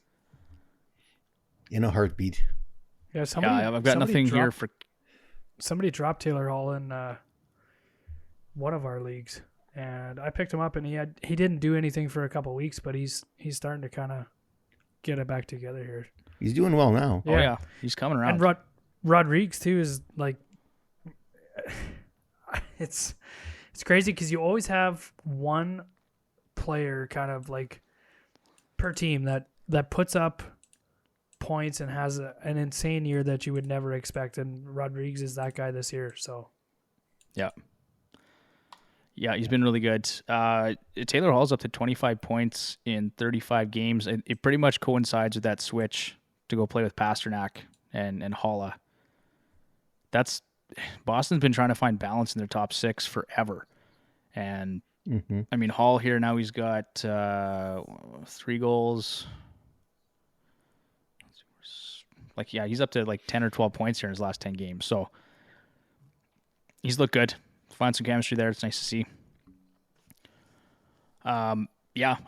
In a heartbeat. Yeah, I've got nothing here for... Somebody dropped Taylor Hall in one of our leagues, and I picked him up, and he didn't do anything for a couple of weeks, but he's starting to kind of get it back together here. He's doing well now. Yeah. Oh, yeah. He's coming around. And Rodriguez, too, is like... It's crazy because you always have one player kind of like per team that puts up points and has an insane year that you would never expect, and Rodriguez is that guy this year. So yeah, he's been really good. Taylor Hall's up to 25 points in 35 games. It pretty much coincides with that switch to go play with Pasternak and Halla. Boston's been trying to find balance in their top 6 forever. And I mean, Hall here now, he's got 3 goals. He's up to like 10 or 12 points here in his last 10 games. So he's looked good. Find some chemistry there. It's nice to see. I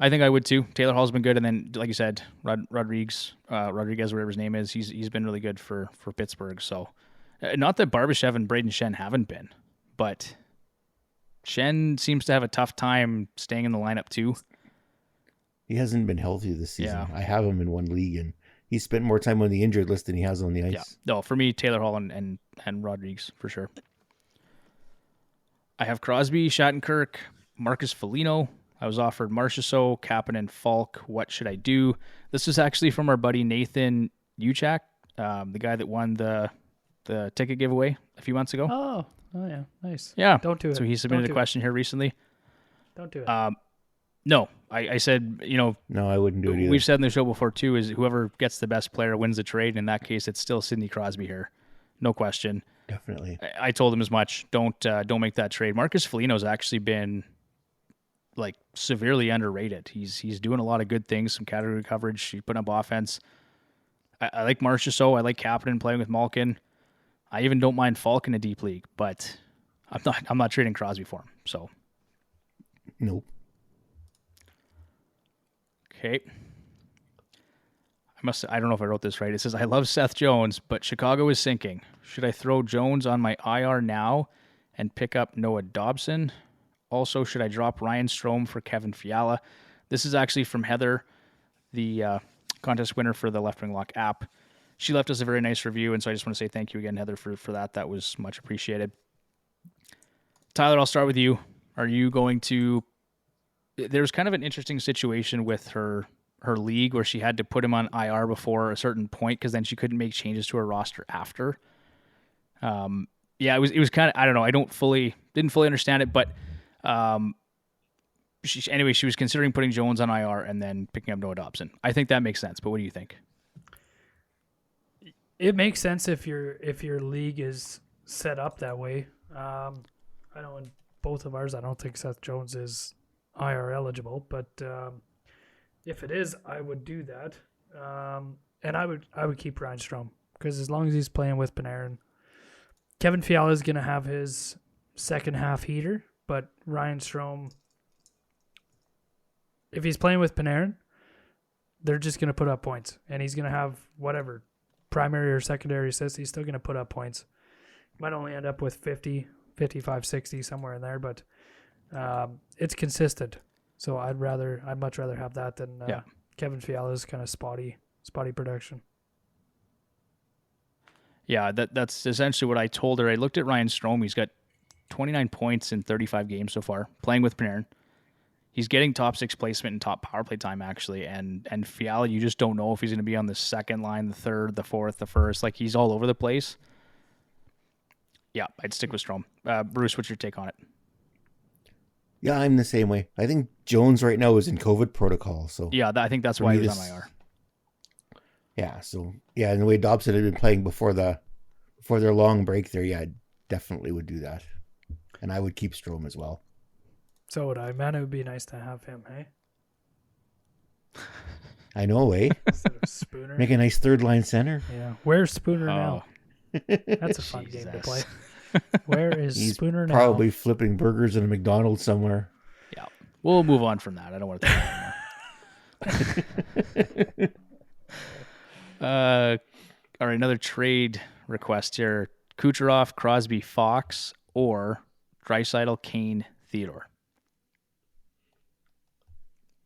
think I would too. Taylor Hall's been good, and then like you said, Rodriguez, whatever his name is, he's been really good for Pittsburgh. So not that Barbashev and Braden Shen haven't been, but Shen seems to have a tough time staying in the lineup too. He hasn't been healthy this season. Yeah. I have him in one league, and he's spent more time on the injured list than he has on the ice. Yeah. No, for me, Taylor Hall and Rodriguez for sure. I have Crosby, Shattenkirk, Marcus Felino. I was offered Marchand, Kapanen, and Falk. What should I do? This is actually from our buddy Nathan Uchak, the guy that won the ticket giveaway a few months ago. Oh yeah, nice. Yeah, don't do it. So he submitted a question here recently. Don't do it. No, I said, no, I wouldn't do it either. We've said in the show before too, is whoever gets the best player wins the trade. In that case, it's still Sidney Crosby here, no question. Definitely. I told him as much. Don't make that trade. Marcus Felino's actually been like severely underrated. He's doing a lot of good things, some category coverage. He's putting up offense. I like Marchand. I like Kapanen playing with Malkin. I even don't mind Falk in a deep league, but I'm not trading Crosby for him. So nope. Okay. I don't know if I wrote this right. It says, I love Seth Jones, but Chicago is sinking. Should I throw Jones on my IR now and pick up Noah Dobson? Also, should I drop Ryan Strome for Kevin Fiala? This is actually from Heather, the contest winner for the Left Wing Lock app. She left us a very nice review, and so I just want to say thank you again, Heather, for that. That was much appreciated. Tyler, I'll start with you. Are you going to... There's kind of an interesting situation with her league where she had to put him on IR before a certain point because then she couldn't make changes to her roster after. It was kind of, I don't know. I didn't fully understand it, but she was considering putting Jones on IR and then picking up Noah Dobson. I think that makes sense, but what do you think? It makes sense if your league is set up that way. I know in both of ours, I don't think Seth Jones is IR eligible, but If it is, I would do that. And I would keep Ryan Strome because as long as he's playing with Panarin, Kevin Fiala is going to have his second half heater, but Ryan Strome, if he's playing with Panarin, they're just going to put up points, and he's going to have whatever primary or secondary assists. He's still going to put up points. Might only end up with 50, 55, 60, somewhere in there, but it's consistent. So I'd much rather have that than Kevin Fiala's kind of spotty production. Yeah, that's essentially what I told her. I looked at Ryan Strome. He's got 29 points in 35 games so far, playing with Panarin. He's getting top 6 placement and top power play time, actually. And Fiala, you just don't know if he's going to be on the second line, the third, the fourth, the first. Like, he's all over the place. Yeah, I'd stick with Strome. Bruce, what's your take on it? Yeah, I'm the same way. I think Jones right now is in COVID protocol. So yeah, I think that's why he was on IR. Yeah, so yeah, and the way Dobson had been playing before their long break there, yeah, I definitely would do that. And I would keep Strome as well. So would I. Man, it would be nice to have him, hey? I know, eh? Instead of Spooner. Make a nice third line center. Yeah. Where's Spooner now? That's a fun game to play. Where is He's Spooner now? Probably flipping burgers in a McDonald's somewhere. Yeah. We'll move on from that. I don't want to talk anymore. All right, another trade request here. Kucherov, Crosby, Fox, or Draisaitl, Kane, Theodore.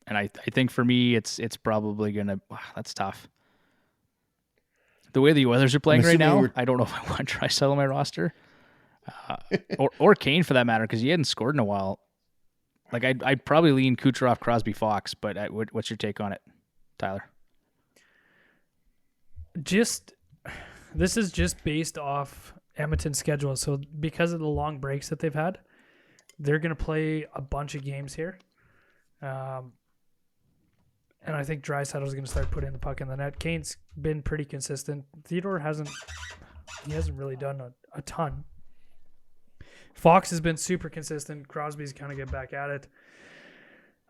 And I think for me, it's probably going to... that's tough. The way the Oilers are playing right now, I don't know if I want Draisaitl on my roster. Or Kane, for that matter, because he hadn't scored in a while. Like, I'd probably lean Kucherov, Crosby, Fox, but what's your take on it, Tyler? This is just based off Edmonton's schedule. So because of the long breaks that they've had, they're going to play a bunch of games here. And I think Draisaitl is going to start putting the puck in the net. Kane's been pretty consistent. Theodore hasn't really done a ton. Fox has been super consistent. Crosby's kind of get back at it.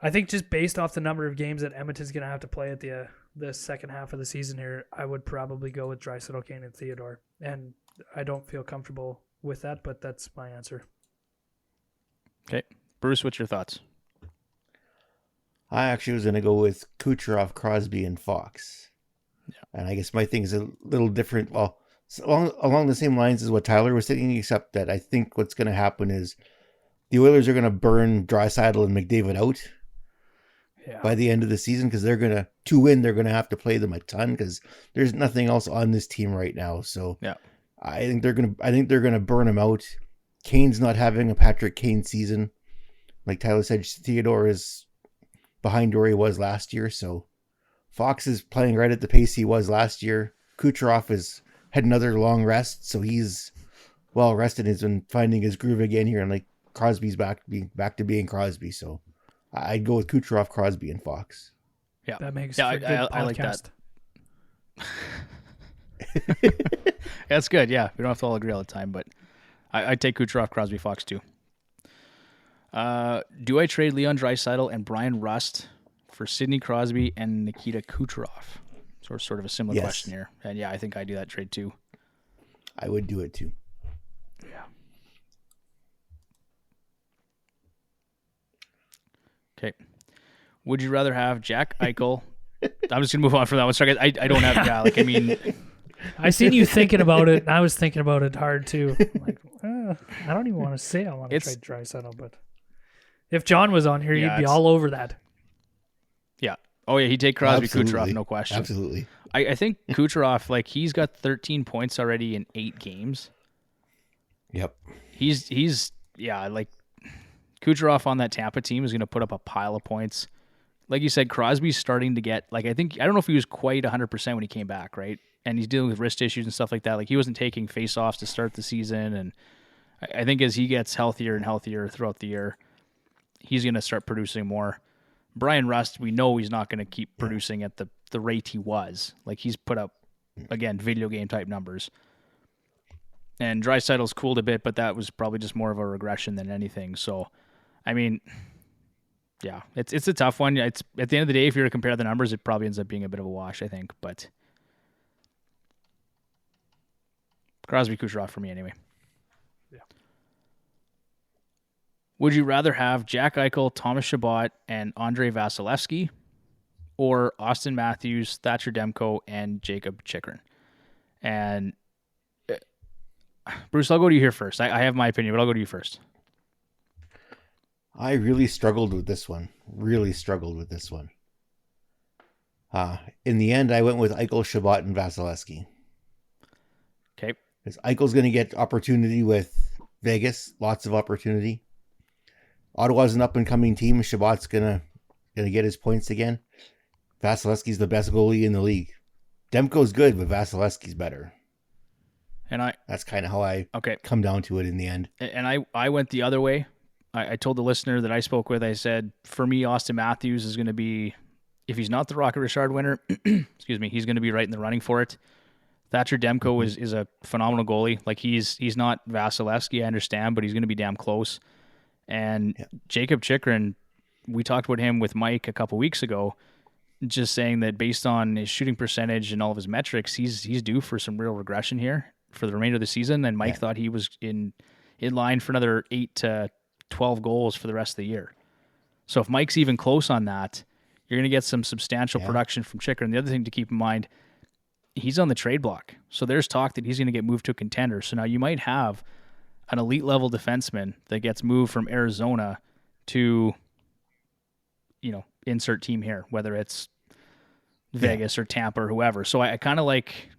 I think just based off the number of games that Edmonton's going to have to play at the second half of the season here, I would probably go with Draisaitl, Kane, and Theodore. And I don't feel comfortable with that, but that's my answer. Okay. Bruce, what's your thoughts? I actually was going to go with Kucherov, Crosby, and Fox. Yeah. And I guess my thing is a little different. Well, along the same lines as what Tyler was thinking, except that I think what's going to happen is the Oilers are going to burn Draisaitl and McDavid out by the end of the season because they're going to win, they're going to have to play them a ton because there's nothing else on this team right now. So yeah, I think they're going to burn them out. Kane's not having a Patrick Kane season. Like Tyler said, Theodore is behind where he was last year. So Fox is playing right at the pace he was last year. Kucherov had another long rest, so he's well rested. He's been finding his groove again here, and like Crosby's back to being Crosby. So I'd go with Kucherov, Crosby, and Fox. Yeah, that makes for a good podcast. I like that. That's good. Yeah, we don't have to all agree all the time, but I'd take Kucherov, Crosby, Fox too. Do I trade Leon Draisaitl and Brian Rust for Sidney Crosby and Nikita Kucherov? Sort of a similar question here. And yeah, I think I do that trade too. I would do it too. Yeah. Okay. Would you rather have Jack Eichel? I'm just gonna move on from that one. Sorry, guys, I don't have. I seen you thinking about it, and I was thinking about it hard too. Like, I don't even want to say I want to trade Draisaitl, but if John was on here, you'd be all over that. Yeah. Oh yeah, he'd take Crosby, Kucherov, no question. Absolutely. I think Kucherov, like, he's got 13 points already in 8 games. Yep. He's like Kucherov on that Tampa team is going to put up a pile of points. Like you said, Crosby's starting to get, like, I don't know if he was quite 100% when he came back, right? And he's dealing with wrist issues and stuff like that. Like, he wasn't taking face-offs to start the season, and I think as he gets healthier and healthier throughout the year, he's going to start producing more. Brian Rust, we know he's not going to keep producing at the rate he was. Like, he's put up, again, video game type numbers. And Draisaitl's cooled a bit, but that was probably just more of a regression than anything. So, I mean, Yeah, it's a tough one. It's at the end of the day, if you were to compare the numbers, it probably ends up being a bit of a wash, I think. But Crosby, Kucherov for me anyway. Yeah. Would you rather have Jack Eichel, Thomas Shabbat, and Andre Vasilevskiy, or Austin Matthews, Thatcher Demko, and Jacob Chychrun? And Bruce, I'll go to you here first. I have my opinion, but I'll go to you first. I really struggled with this one. In the end, I went with Eichel, Shabbat, and Vasilevskiy. Okay. Because Eichel's going to get opportunity with Vegas, lots of opportunity. Ottawa's an up-and-coming team. Shabbat's gonna get his points again. Vasilevsky's the best goalie in the league. Demko's good, but Vasilevsky's better. And that's kind of how I come down to it in the end. And I went the other way. I told the listener that I spoke with, I said, for me, Austin Matthews is going to be, if he's not the Rocket Richard winner, excuse me, he's going to be right in the running for it. Thatcher Demko is a phenomenal goalie. Like he's not Vasilevskiy, I understand, but he's going to be damn close. And Jacob Chychrun, we talked about him with Mike a couple weeks ago, just saying that based on his shooting percentage and all of his metrics, he's due for some real regression here for the remainder of the season. And Mike thought he was in line for another 8 to 12 goals for the rest of the year. So if Mike's even close on that, you're going to get some substantial production from Chychrun. The other thing to keep in mind, he's on the trade block. So there's talk that he's going to get moved to a contender. So now you might have an elite level defenseman that gets moved from Arizona to, insert team here, whether it's Vegas or Tampa or whoever. So I kind of like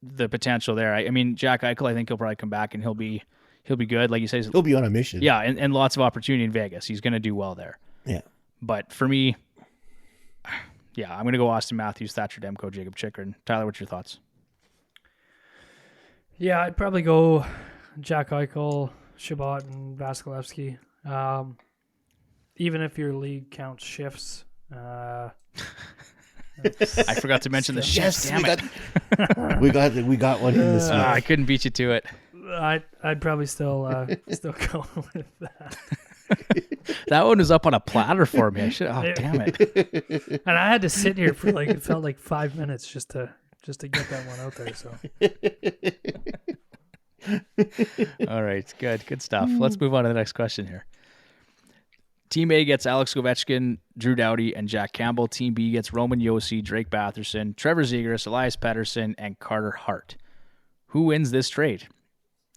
the potential there. I mean, Jack Eichel, I think he'll probably come back and he'll be good. Like you say, he'll be on a mission. Yeah, and lots of opportunity in Vegas. He's going to do well there. Yeah. But for me, I'm going to go Austin Matthews, Thatcher Demko, Jacob Chychrun. Tyler, what's your thoughts? Yeah, I'd probably go Jack Eichel, Shabbat, and Vasilevskiy. Even if your league counts shifts. I forgot to mention the shifts. Damn it. we got one in this week. I couldn't beat you to it. I'd probably still go with that. That one was up on a platter for me. Damn it! And I had to sit here for it felt like 5 minutes just to get that one out there. So. All right, good stuff. Let's move on to the next question here. Team A gets Alex Ovechkin, Drew Doughty, and Jack Campbell. Team B gets Roman Josi, Drake Batherson, Trevor Zegras, Elias Pettersson, and Carter Hart. Who wins this trade?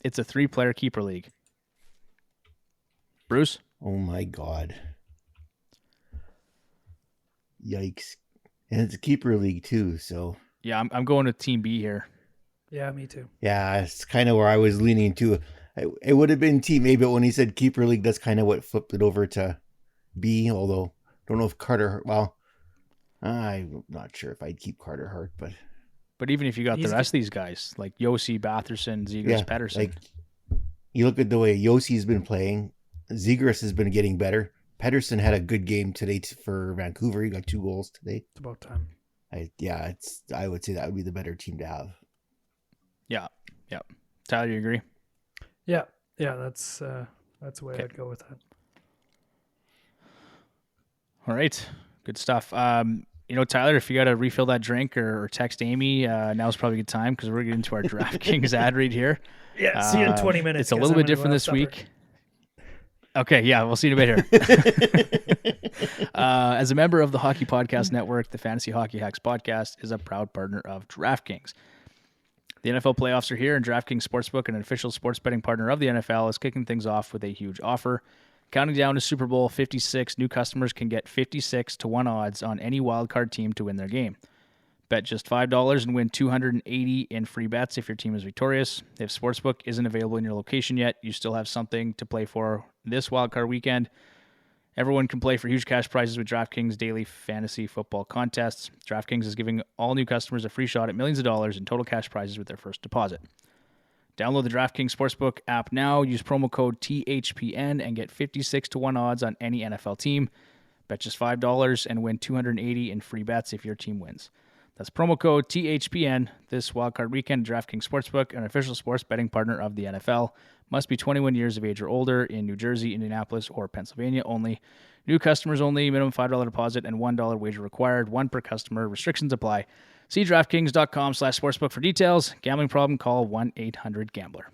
It's a 3-player keeper league. Bruce? Oh my God. Yikes. And it's a keeper league too, so. Yeah, I'm going with Team B here. Yeah, me too. Yeah, it's kind of where I was leaning to. It would have been Team A, but when he said keeper league, that's kind of what flipped it over to B, although I don't know if Carter, I'm not sure if I'd keep Carter Hart, but. But even if you got the rest of these guys, like Josi, Batherson, Zegras, Pettersson. Like, you look at the way Josi's been playing, Zegras has been getting better. Pettersson had a good game today for Vancouver. He got 2 goals today. It's about time. I would say that would be the better team to have. Yeah. Tyler, you agree? Yeah, that's the way I'd go with that. All right, good stuff. Tyler, if you got to refill that drink or text Amy, now's probably a good time because we're getting into our DraftKings ad read here. Yeah, see you in 20 minutes. It's a little bit different this week. Okay, yeah, we'll see you in a bit here. As a member of the Hockey Podcast Network, the Fantasy Hockey Hacks podcast is a proud partner of DraftKings. The NFL playoffs are here, and DraftKings Sportsbook, an official sports betting partner of the NFL, is kicking things off with a huge offer. Counting down to Super Bowl 56, new customers can get 56-1 odds on any wildcard team to win their game. Bet just $5 and win $280 in free bets if your team is victorious. If Sportsbook isn't available in your location yet, you still have something to play for this wildcard weekend. Everyone can play for huge cash prizes with DraftKings daily fantasy football contests. DraftKings is giving all new customers a free shot at millions of dollars in total cash prizes with their first deposit. Download the DraftKings Sportsbook app now. Use promo code THPN and get 56-1 odds on any NFL team. Bet just $5 and win $280 in free bets if your team wins. That's promo code THPN this wildcard weekend. DraftKings Sportsbook, an official sports betting partner of the NFL. Must be 21 years of age or older in New Jersey, Indianapolis, or Pennsylvania only. New customers only. Minimum $5 deposit and $1 wager required. One per customer. Restrictions apply. See DraftKings.com/sportsbook for details. Gambling problem? Call 1-800-GAMBLER.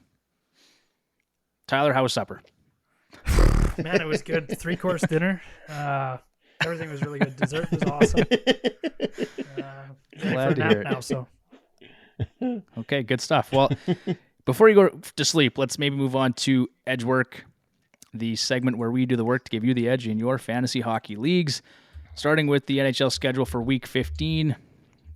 Tyler, how was supper? Man, it was good. 3-course dinner. Everything was really good. Dessert was awesome. Glad to hear it. Now, so. Okay, good stuff. Well, before you go to sleep, let's maybe move on to Edge Work, the segment where we do the work to give you the edge in your fantasy hockey leagues. Starting with the NHL schedule for Week 15.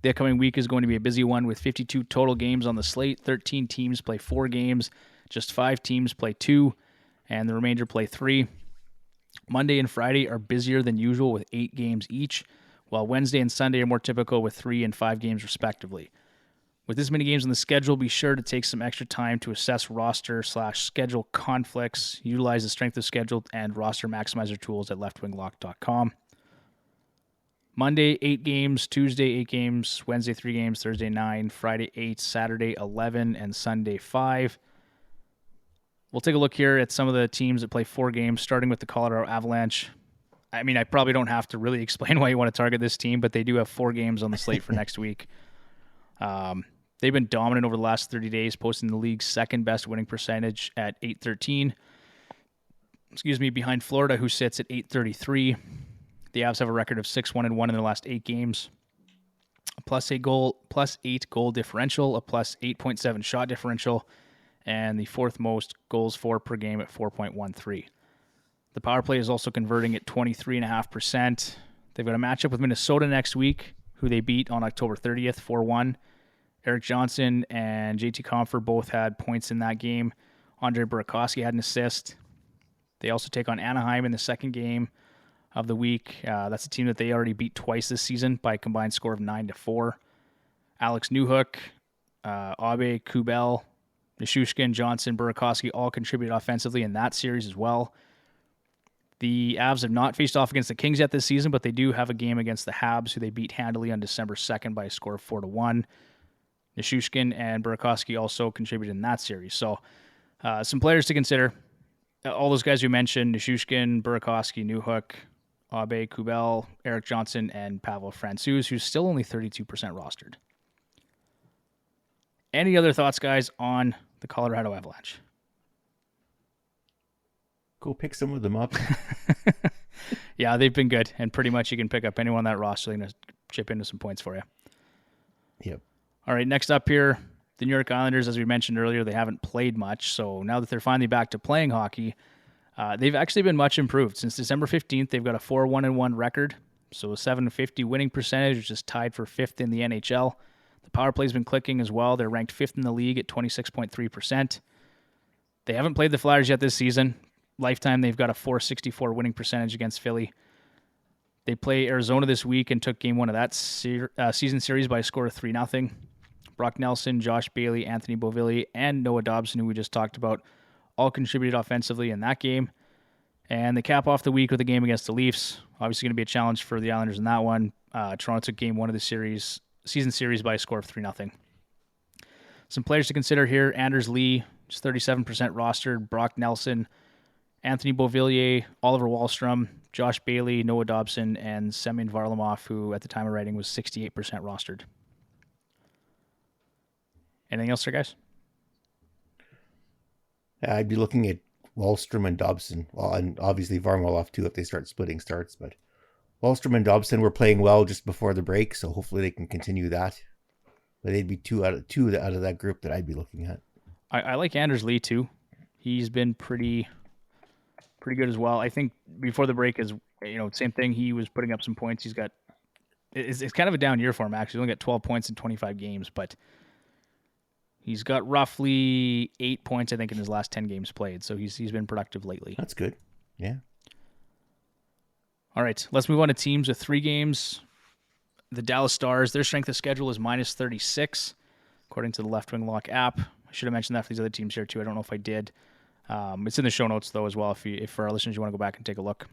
The upcoming week is going to be a busy one with 52 total games on the slate. 13 teams play 4 games. Just 5 teams play 2, and the remainder play 3. Monday and Friday are busier than usual with 8 games each, while Wednesday and Sunday are more typical with 3 and 5 games respectively. With this many games on the schedule, be sure to take some extra time to assess roster/schedule conflicts. Utilize the strength of schedule and roster maximizer tools at leftwinglock.com. Monday, 8 games. Tuesday, 8 games. Wednesday, 3 games. Thursday, 9. Friday, 8. Saturday, 11. And Sunday, 5. We'll take a look here at some of the teams that play 4 games, starting with the Colorado Avalanche. I mean, I probably don't have to really explain why you want to target this team, but they do have 4 games on the slate for next week. They've been dominant over the last 30 days, posting the league's second best winning percentage at .813. Behind Florida, who sits at .833. The Avs have a record of 6-1-1 in their last 8 games. A +8 goal differential, a +8.7 shot differential, and the 4th most goals for per game at 4.13. The power play is also converting at 23.5%. They've got a matchup with Minnesota next week, who they beat on October 30th, 4-1. Erik Johnson and JT Compher both had points in that game. Andre Burakovsky had an assist. They also take on Anaheim in the second game of the week. That's a team that they already beat twice this season by a combined score of 9-4. Alex Newhook, Abe, Kubel, Nishushkin, Johnson, Burakovsky all contributed offensively in that series as well. The Avs have not faced off against the Kings yet this season, but they do have a game against the Habs, who they beat handily on December 2nd by a score of 4-1. Nishushkin and Burakovsky also contributed in that series. So some players to consider. All those guys you mentioned, Nishushkin, Burakovsky, Newhook, Abe, Kubel, Erik Johnson, and Pavel Francouz, who's still only 32% rostered. Any other thoughts, guys, on the Colorado Avalanche? Go pick some of them up. Yeah, they've been good, and pretty much you can pick up anyone on that roster. They're going to chip into some points for you. Yep. All right, next up here, the New York Islanders, as we mentioned earlier, they haven't played much, so now that they're finally back to playing hockey, they've actually been much improved. Since December 15th, they've got a 4-1-1 record, so a .750 winning percentage, which is tied for 5th in the NHL. The power play's been clicking as well. They're ranked 5th in the league at 26.3%. They haven't played the Flyers yet this season. Lifetime, they've got a .464 winning percentage against Philly. They play Arizona this week and took game 1 of that season series by a score of 3-0. Brock Nelson, Josh Bailey, Anthony Beauvillier, and Noah Dobson, who we just talked about, all contributed offensively in that game. And they cap off the week with a game against the Leafs. Obviously going to be a challenge for the Islanders in that one. Toronto took game 1 of the season series by a score of 3-0. Some players to consider here: Anders Lee, just 37% rostered, Brock Nelson, Anthony Beauvillier, Oliver Wahlstrom, Josh Bailey, Noah Dobson, and Semyon Varlamov, who at the time of writing was 68% rostered. Anything else there, guys? I'd be looking at Wahlstrom and Dobson. Well, and obviously Varlamov too if they start splitting starts. But Wahlstrom and Dobson were playing well just before the break, so hopefully they can continue that. But they'd be two out of that group that I'd be looking at. I like Anders Lee too. He's been pretty good as well. I think before the break is same thing. He was putting up some points. He's got it's kind of a down year for him actually. He's only got 12 points in 25 games, but he's got roughly 8 points, I think, in his last 10 games played. So he's been productive lately. That's good. Yeah. All right, let's move on to teams with 3 games. The Dallas Stars, their strength of schedule is -36, according to the Left Wing Lock app. I should have mentioned that for these other teams here, too. I don't know if I did. It's in the show notes, though, as well, if for our listeners, you want to go back and take a look.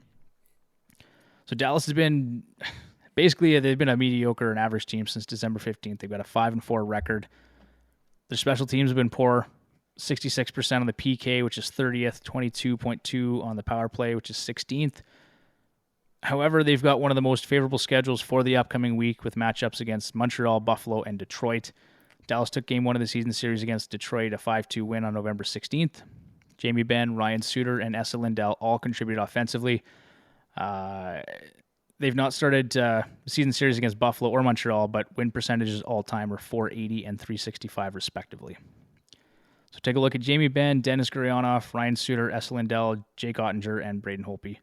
So Dallas has been basically, they've been a mediocre and average team since December 15th. They've got a 5-4 record. Their special teams have been poor. 66% on the PK, which is 30th, 22.2 on the power play, which is 16th. However, they've got one of the most favorable schedules for the upcoming week with matchups against Montreal, Buffalo, and Detroit. Dallas took game 1 of the season series against Detroit, a 5-2 win on November 16th. Jamie Benn, Ryan Suter, and Esa Lindell all contributed offensively. They've not started the season series against Buffalo or Montreal, but win percentages all-time are .480 and .365 respectively. So take a look at Jamie Benn, Dennis Gurionov, Ryan Suter, Esa Lindell, Jake Ottinger, and Braden Holtby.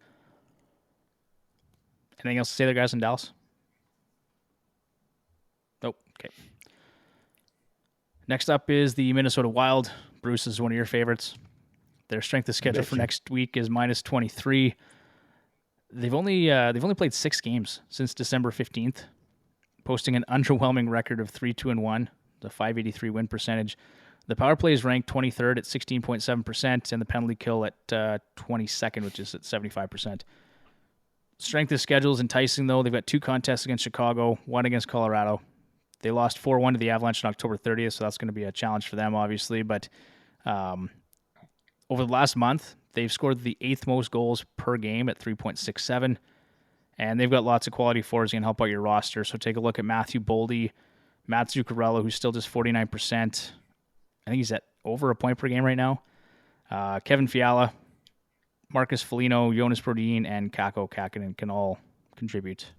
Anything else to say there, guys, in Dallas? Nope. Okay. Next up is the Minnesota Wild. Bruce is one of your favorites. Their strength of schedule for next week is -23. They've only played 6 games since December 15th, posting an underwhelming record of 3-2-1, the .583 win percentage. The power play is ranked 23rd at 16.7%, and the penalty kill at 22nd, which is at 75%. Strength of schedule is enticing, though. They've got 2 contests against Chicago, 1 against Colorado. They lost 4-1 to the Avalanche on October 30th, so that's going to be a challenge for them, obviously. But over the last month, they've scored the 8th most goals per game at 3.67, and they've got lots of quality forwards that can help out your roster. So take a look at Matthew Boldy, Matsu Corello, who's still just 49%. I think he's at over a point per game right now. Kevin Fiala, Marcus Felino, Jonas Brodin, and Kakko Kakinen can all contribute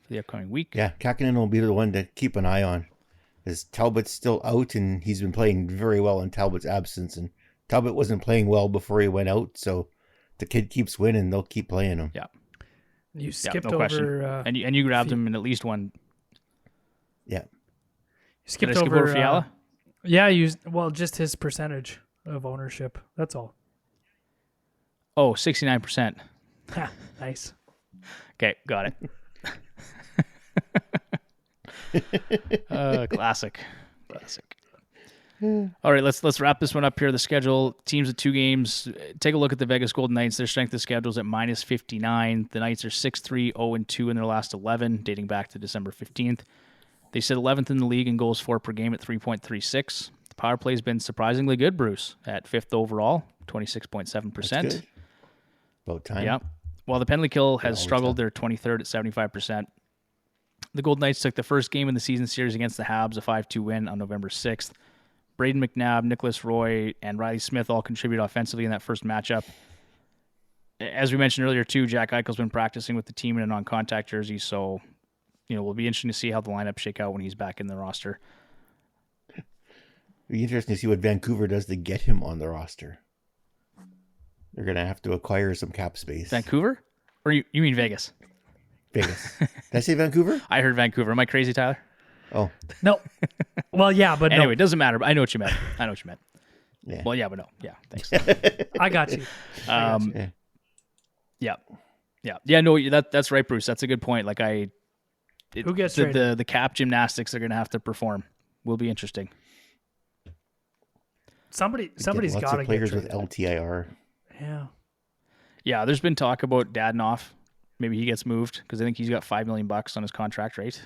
for the upcoming week. Yeah, Kakinen will be the one to keep an eye on. As Talbot's still out, and he's been playing very well in Talbot's absence, and Talbot wasn't playing well before he went out, so the kid keeps winning, they'll keep playing him. Yeah. You skipped no over... and you grabbed him in at least one. Yeah. You skipped Did I skip over Fiala? Yeah, just his percentage of ownership. That's all. Oh, 69%. Nice. Okay, got it. Classic. All right, let's wrap this one up here. The schedule, teams with 2 games. Take a look at the Vegas Golden Knights. Their strength of schedule is at -59. The Knights are 6-3, 0-2 in their last 11, dating back to December 15th. They sit 11th in the league in goals for per game at 3.36. The power play has been surprisingly good, Bruce, at 5th overall, 26.7%. About time. Yeah. While the penalty kill has struggled, they're 23rd at 75%. The Golden Knights took the first game in the season series against the Habs, a 5-2 win on November 6th. Braden McNabb, Nicholas Roy, and Riley Smith all contributed offensively in that first matchup. As we mentioned earlier, too, Jack Eichel's been practicing with the team in a non-contact jersey, so it'll be interesting to see how the lineup shake out when he's back in the roster. It'll be interesting to see what Vancouver does to get him on the roster. They're going to have to acquire some cap space. Vancouver? Or you mean Vegas? Vegas. Did I say Vancouver? I heard Vancouver. Am I crazy, Tyler? Oh. No. Well, yeah, but anyway, no. It doesn't matter. I know what you meant. Yeah. Well, yeah, but no. Yeah, thanks. I got you. Yeah. No, that's right, Bruce. That's a good point. Who gets traded? The cap gymnastics they're going to have to perform will be interesting. Somebody's got to get lots of players with traded. LTIR. Yeah. Yeah, there's been talk about Dadonov. Maybe he gets moved because I think he's got $5 million on his contract, right?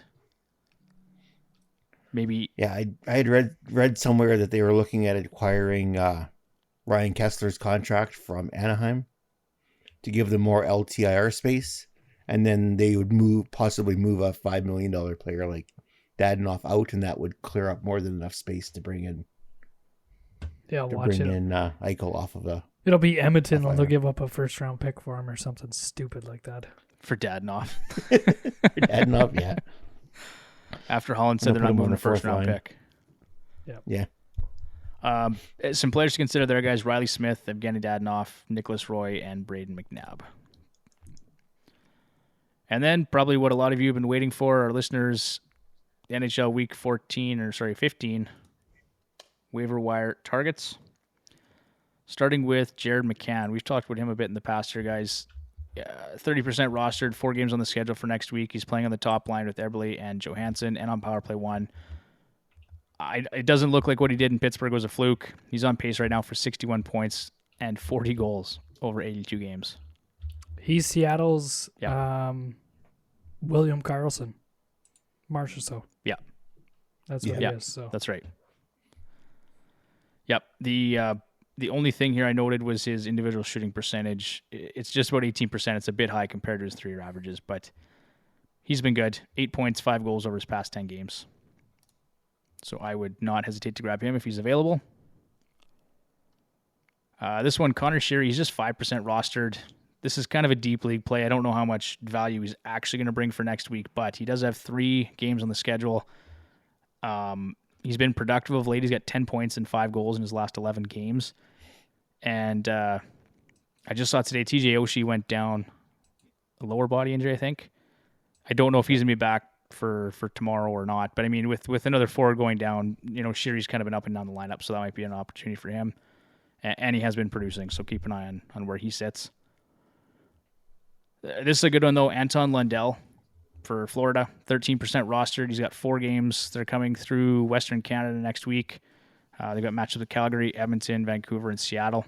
Maybe. Yeah, I had read somewhere that they were looking at acquiring Ryan Kessler's contract from Anaheim to give them more LTIR space, and then they would possibly move a $5 million player like Dadonov out, and that would clear up more than enough space to bring in. Yeah, watch it. Eichel off of the. It'll be Edmonton, and they'll give up a first-round pick for him or something stupid like that. For Dadonov. Dadonov, yeah. After Holland said they're not moving a first-round pick. Yeah. Some players to consider there, guys. Riley Smith, Evgeny Dadonov, Nicholas Roy, and Braden McNabb. And then probably what a lot of you have been waiting for, our listeners, the NHL Week 15 waiver wire targets. Starting with Jared McCann. We've talked about him a bit in the past here, guys. 30% rostered, 4 games on the schedule for next week. He's playing on the top line with Eberle and Johansson and on power play 1. It doesn't look like what he did in Pittsburgh was a fluke. He's on pace right now for 61 points and 40 goals over 82 games. He's Seattle's William Karlsson. Marchand. Yeah. That's what he is. So That's right. Yep. The only thing here I noted was his individual shooting percentage. It's just about 18%. It's a bit high compared to his 3-year averages, but he's been good. 8 points, 5 goals over his past 10 games. So I would not hesitate to grab him if he's available. This one, Connor Sheary, he's just 5% rostered. This is kind of a deep league play. I don't know how much value he's actually going to bring for next week, but he does have 3 games on the schedule. He's been productive of late. He's got 10 points and 5 goals in his last 11 games. And I just saw today TJ Oshie went down a lower body injury, I think. I don't know if he's going to be back for tomorrow or not. But, I mean, with another forward going down, Sheary's kind of been up and down the lineup, so that might be an opportunity for him. And he has been producing, so keep an eye on where he sits. This is a good one, though. Anton Lundell for Florida, 13% rostered. He's got 4 games. They're coming through Western Canada next week. They've got matchups with Calgary, Edmonton, Vancouver, and Seattle.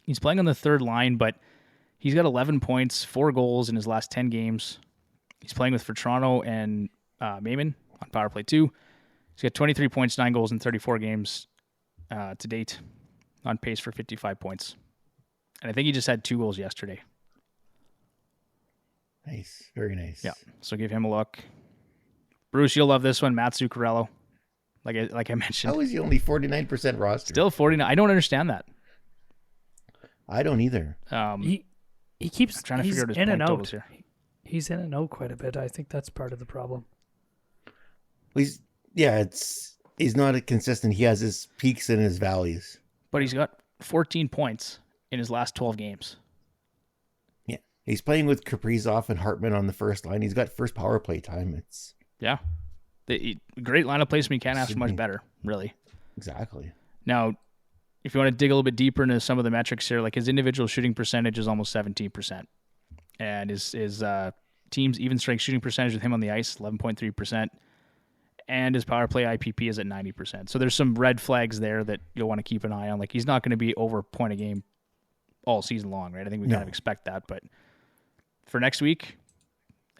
He's playing on the third line, but he's got 11 points, 4 goals in his last 10 games. He's playing with for Toronto and Maimon on power play 2. He's got 23 points, 9 goals in 34 games to date, on pace for 55 points. And I think he just had 2 goals yesterday. Nice. Very nice. Yeah. So give him a look. Bruce, you'll love this one. Matsu Corello. Like I mentioned. How is he only 49% roster? Still 49. I don't understand that. I don't either. he keeps trying to figure out his in point and out. totals here. He's in and out quite a bit. I think that's part of the problem. He's not consistent. He has his peaks and his valleys. But he's got 14 points in his last 12 games. Yeah. He's playing with Kaprizov and Hartman on the first line. He's got first power play time. Yeah. Great lineup placement. Can't ask for much better, really. Exactly. Now, if you want to dig a little bit deeper into some of the metrics here, like his individual shooting percentage is almost 17%. And his team's even strength shooting percentage with him on the ice, 11.3%. And his power play IPP is at 90%. So there's some red flags there that you'll want to keep an eye on. Like, he's not going to be over a point a game all season long, right? I think we kind of expect that. But for next week,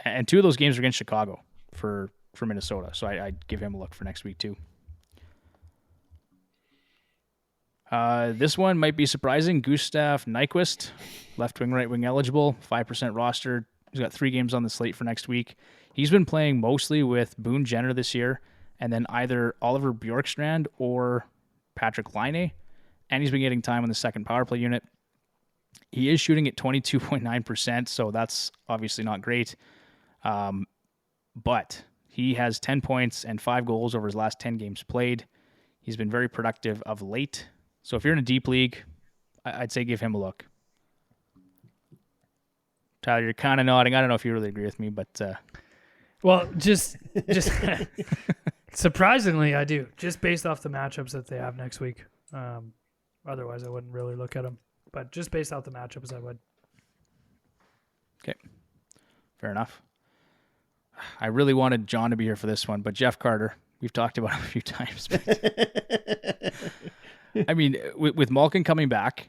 and 2 of those games are against Chicago for Minnesota. So I'd give him a look for next week too. This one might be surprising. Gustaf Nyquist, left wing, right wing eligible, 5% rostered. He's got 3 games on the slate for next week. He's been playing mostly with Boone Jenner this year, and then either Oliver Bjorkstrand or Patrick Laine, and he's been getting time on the second power play unit. He is shooting at 22.9%, so that's obviously not great. But he has 10 points and 5 goals over his last 10 games played. He's been very productive of late. So if you're in a deep league, I'd say give him a look. Tyler, you're kind of nodding. I don't know if you really agree with me, but... Well, just surprisingly, I do. Just based off the matchups that they have next week. Otherwise, I wouldn't really look at them. But just based off the matchups, I would. Okay. Fair enough. I really wanted John to be here for this one, but Jeff Carter, we've talked about him a few times. But I mean, with Malkin coming back,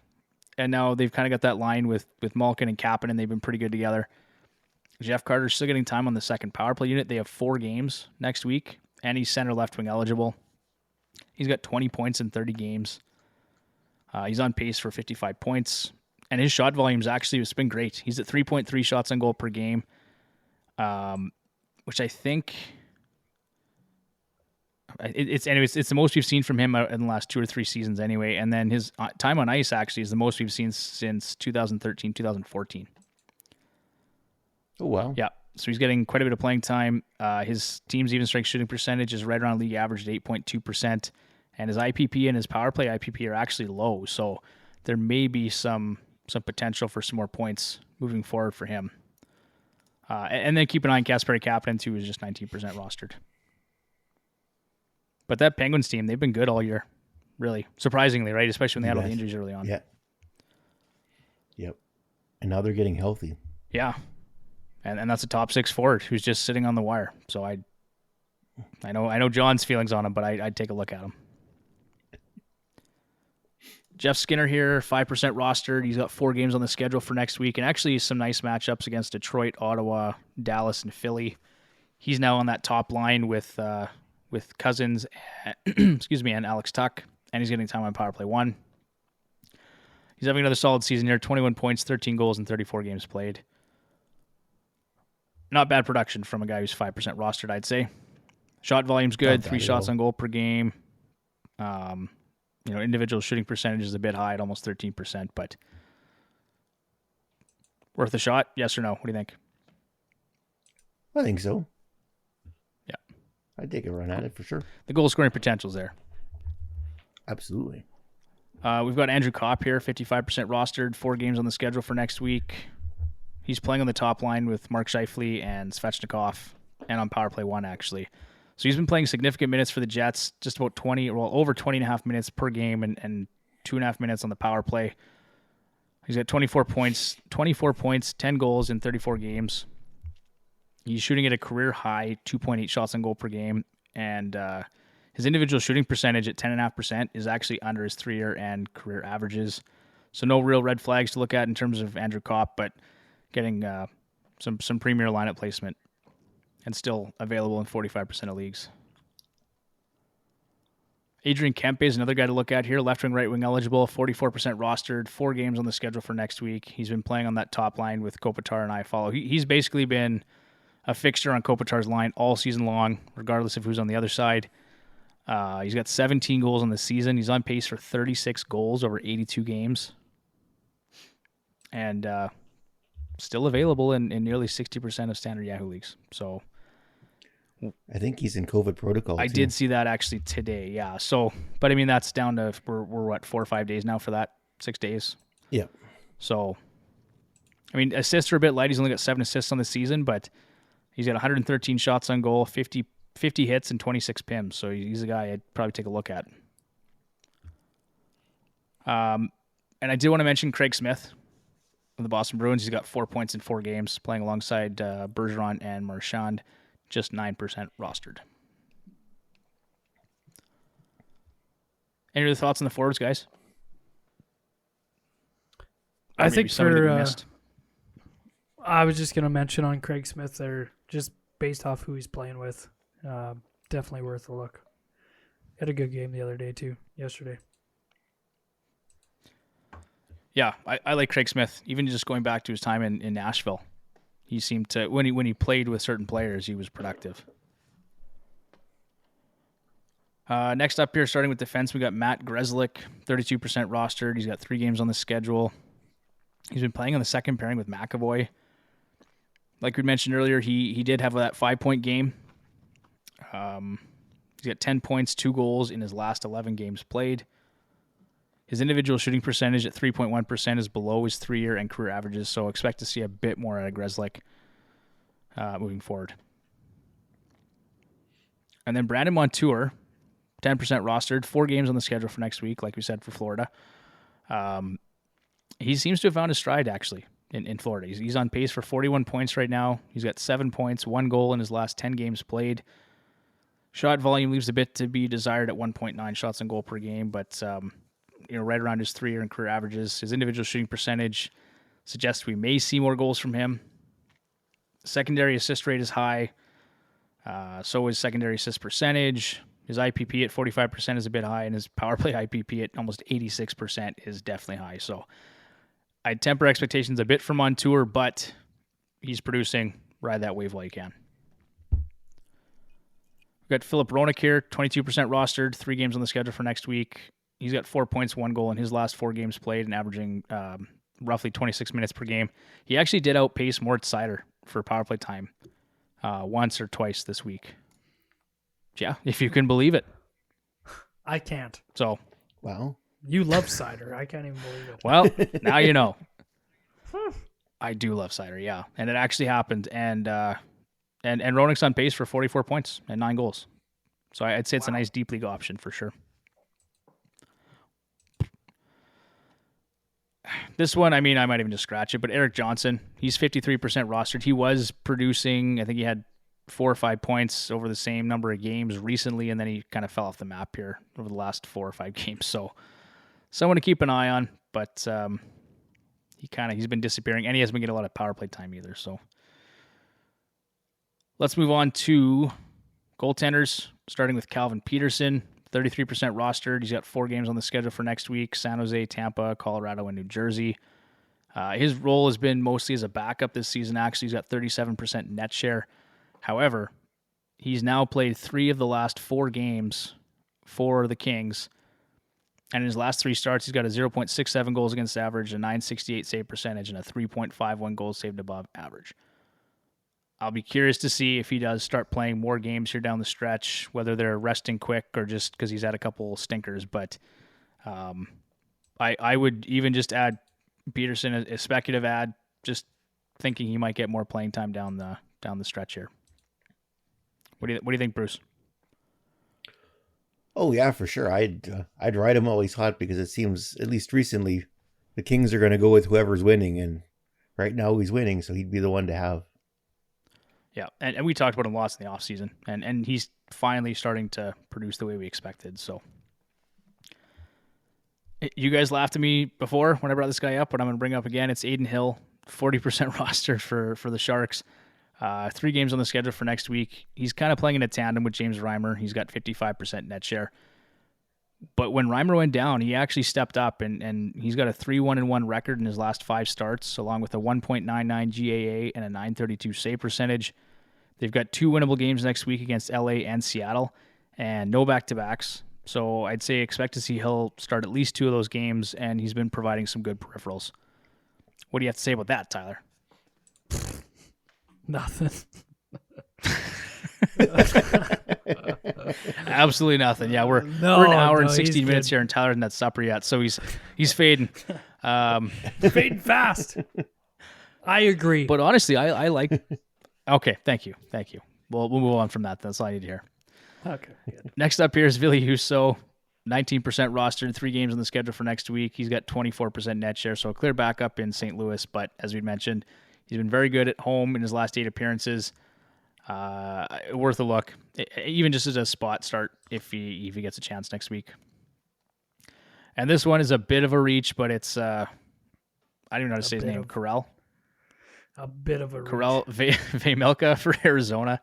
and now they've kind of got that line with Malkin and Kapanen, and they've been pretty good together. Jeff Carter's still getting time on the second power play unit. They have 4 games next week, and he's center left wing eligible. He's got 20 points in 30 games. He's on pace for 55 points, and his shot volume's actually it's been great. He's at 3.3 shots on goal per game, which I think it's the most we've seen from him in the last 2 or 3 seasons anyway. And then his time on ice actually is the most we've seen since 2013, 2014. Oh, wow. Yeah. So he's getting quite a bit of playing time. His team's even strength shooting percentage is right around league average at 8.2%. And his IPP and his power play IPP are actually low. So there may be some potential for some more points moving forward for him. And then keep an eye on Kasperi Kapanen, who is just 19% rostered. But that Penguins team, they've been good all year. Really. Surprisingly, right? Especially when they had all the injuries early on. Yeah. Yep. And now they're getting healthy. Yeah. And that's a top 6 forward who's just sitting on the wire. So I know John's feelings on him, but I'd take a look at him. Jeff Skinner here, 5% rostered. He's got 4 games on the schedule for next week, and actually some nice matchups against Detroit, Ottawa, Dallas, and Philly. He's now on that top line with Cousins, and Alex Tuck, and he's getting time on power play 1. He's having another solid season here, 21 points, 13 goals in 34 games played. Not bad production from a guy who's 5% rostered, I'd say. Shot volume's good, 3 shots on goal per game. Individual shooting percentage is a bit high at almost 13%, but worth a shot? Yes or no? What do you think? I think so. Yeah. I'd take a run at it for sure. The goal scoring potential's there. Absolutely. We've got Andrew Kopp here, 55% rostered, 4 games on the schedule for next week. He's playing on the top line with Mark Scheifele and Svechnikov, and on power play 1, actually. So he's been playing significant minutes for the Jets, just about over 20 and a half minutes per game and 2.5 minutes on the power play. He's got 24 points, 10 goals in 34 games. He's shooting at a career high 2.8 shots on goal per game, and his individual shooting percentage at 10.5% is actually under his 3-year and career averages. So no real red flags to look at in terms of Andrew Kopp, but getting some premier lineup placement and still available in 45% of leagues. Adrian Kemp is another guy to look at here, left wing, right wing eligible, 44% rostered, 4 games on the schedule for next week. He's been playing on that top line with Kopitar and Eichel. He's basically been a fixture on Kopitar's line all season long, regardless of who's on the other side. He's got 17 goals on the season. He's on pace for 36 goals over 82 games. And still available in nearly 60% of standard Yahoo leagues. So I think he's in COVID protocol. I did see that actually today. Yeah. So, but I mean, that's down to, we're what, 4 or 5 days now for that? 6 days. Yeah. So, I mean, assists are a bit light. He's only got 7 assists on the season, but he's got 113 shots on goal, 50 hits, and 26 PIMs. So he's a guy I'd probably take a look at. And I did want to mention Craig Smith of the Boston Bruins. He's got 4 points in 4 games, playing alongside Bergeron and Marchand, just 9% rostered. Any other thoughts on the forwards, guys? I think I was just going to mention on Craig Smith there, just based off who he's playing with. Definitely worth a look. Had a good game the other day too, yesterday. Yeah, I like Craig Smith. Even just going back to his time in Nashville, he seemed to, when he played with certain players, he was productive. Next up here, starting with defense, we got Matt Greslick, 32% rostered. He's got 3 games on the schedule. He's been playing on the second pairing with McAvoy. Like we mentioned earlier, he did have that 5-point game. He's got 10 points, 2 goals in his last 11 games played. His individual shooting percentage at 3.1% is below his 3-year and career averages, so expect to see a bit more out of Greslick moving forward. And then Brandon Montour, 10% rostered, 4 games on the schedule for next week, like we said, for Florida. He seems to have found his stride, actually, in Florida. He's on pace for 41 points right now. He's got 7 points, 1 goal in his last 10 games played. Shot volume leaves a bit to be desired at 1.9 shots on goal per game, but right around his 3-year and career averages. His individual shooting percentage suggests we may see more goals from him. Secondary assist rate is high. So is secondary assist percentage. His IPP at 45% is a bit high, and his power play IPP at almost 86% is definitely high. So I'd temper expectations a bit from Montour, but he's producing. Ride that wave while you can. We've got Phillip Roenick here, 22% rostered, 3 games on the schedule for next week. He's got 4 points, 1 goal in his last 4 games played and averaging roughly 26 minutes per game. He actually did outpace Mort Seider for power play time once or twice this week. Yeah, if you can believe it. I can't. So, wow. You love cider. I can't even believe it. Well, now you know. I do love cider, yeah. And it actually happened. And Roenick's on pace for 44 points and 9 goals. So I'd say it's a nice deep league option for sure. This one, I mean, I might even just scratch it, but Eric Johnson, he's 53% rostered. He was producing, I think he had 4 or 5 points over the same number of games recently, and then he kind of fell off the map here over the last 4 or 5 games. So someone to keep an eye on, but he's been disappearing, and he hasn't been getting a lot of power play time either. So let's move on to goaltenders, starting with Calvin Peterson, 33% rostered. He's got 4 games on the schedule for next week: San Jose, Tampa, Colorado, and New Jersey. His role has been mostly as a backup this season. Actually, he's got 37% net share. However, he's now played 3 of the last 4 games for the Kings. And in his last 3 starts, he's got a 0.67 goals against average, a 968 save percentage, and a 3.51 goals saved above average. I'll be curious to see if he does start playing more games here down the stretch, whether they're resting quick or just because he's had a couple stinkers. But I would even just add Peterson a speculative ad, just thinking he might get more playing time down the stretch here. What do you think, Bruce? Oh yeah, for sure. I'd ride him while he's hot, because it seems, at least recently, the Kings are going to go with whoever's winning, and right now he's winning, so he'd be the one to have. Yeah, and we talked about him lots in the offseason, and he's finally starting to produce the way we expected. So you guys laughed at me before when I brought this guy up, but I'm going to bring up again. It's Adin Hill, 40% rostered for the Sharks. 3 games on the schedule for next week. He's kind of playing in a tandem with James Reimer. He's got 55% net share. But when Reimer went down, he actually stepped up, and he's got a 3-1-1 record in his last 5 starts, along with a 1.99 GAA and a 932 save percentage. They've got 2 winnable games next week against LA and Seattle, and no back-to-backs. So I'd say expect to see Hill start at least 2 of those games, and he's been providing some good peripherals. What do you have to say about that, Tyler? Nothing. Absolutely nothing. Yeah, we're an hour and 16 minutes here, and Tyler hasn't had supper yet, so he's fading. Fading fast. I agree. But honestly, I like. Okay, thank you. We'll move on from that. That's all I need to hear. Okay. Good. Next up here is Ville Husso, 19% rostered, 3 games on the schedule for next week. He's got 24% net share, so a clear backup in St. Louis. But as we mentioned, he's been very good at home in his last 8 appearances. Worth a look, even just as a spot start if he gets a chance next week. And this one is a bit of a reach, but it's I don't even know how to say his name. Corell. A bit of a Corell Vejmelka for Arizona.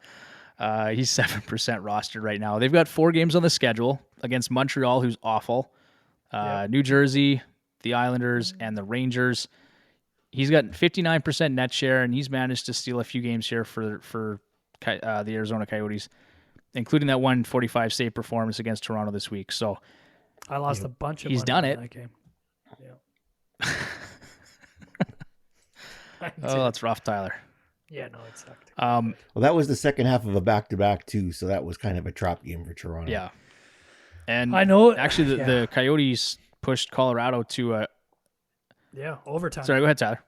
He's 7% rostered right now. They've got 4 games on the schedule against Montreal, who's awful. New Jersey, the Islanders, and the Rangers. He's got 59% net share, and he's managed to steal a few games here for the Arizona Coyotes, including that 145 save performance against Toronto this week. So I lost a bunch of he's money done in it. that game. Yeah. Oh, that's rough, Tyler. Yeah, no, it sucked. Well, that was the second half of a back-to-back too, so that was kind of a trap game for Toronto. Yeah, and I know. Actually, the Coyotes pushed Colorado to overtime. Sorry, go ahead, Tyler.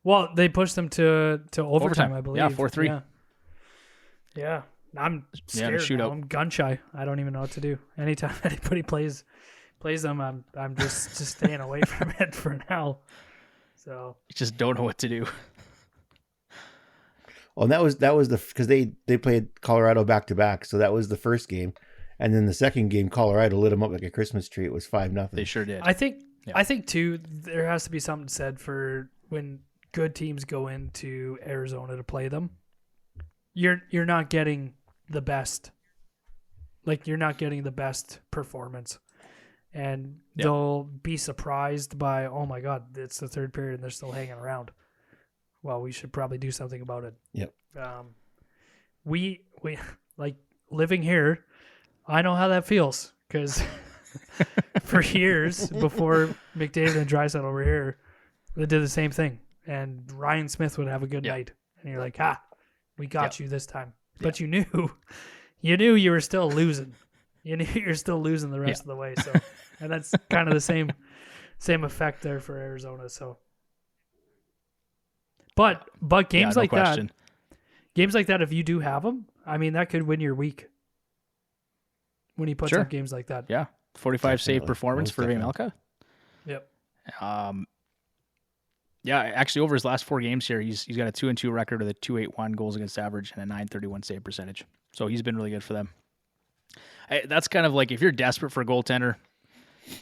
Well, they pushed them to overtime, I believe. Yeah, 4-3. Yeah. I'm scared. Shootout. I'm gun shy. I don't even know what to do. Anytime anybody plays them, I'm just staying away from it for now. So You just don't know what to do. Well, and that was because they played Colorado back-to-back, so that was the first game. And then the second game, Colorado lit them up like a Christmas tree. It was 5-0. They sure did. I think too, there has to be something said for when good teams go into Arizona to play them. You're not getting the best. Like, you're not getting the best performance. And they'll be surprised by, oh my God, it's the third period and they're still hanging around. Well, we should probably do something about it. Yep. We like living here. I know how that feels because for years before McDavid and Draisaitl over here, they did the same thing. And Ryan Smith would have a good night, and you're like, we got you this time. But you knew you were still losing. You knew you're still losing the rest of the way. So, and that's kind of the same effect there for Arizona. So, but games like that, if you do have them, I mean, that could win your week. When he puts up games like that. Yeah. 45 save performance for Vejmelka. Yep. Yeah, actually over his last 4 games here, he's got a 2-2 record with a 2.81 goals against average and a 931 save percentage. So he's been really good for them. That's kind of like if you're desperate for a goaltender,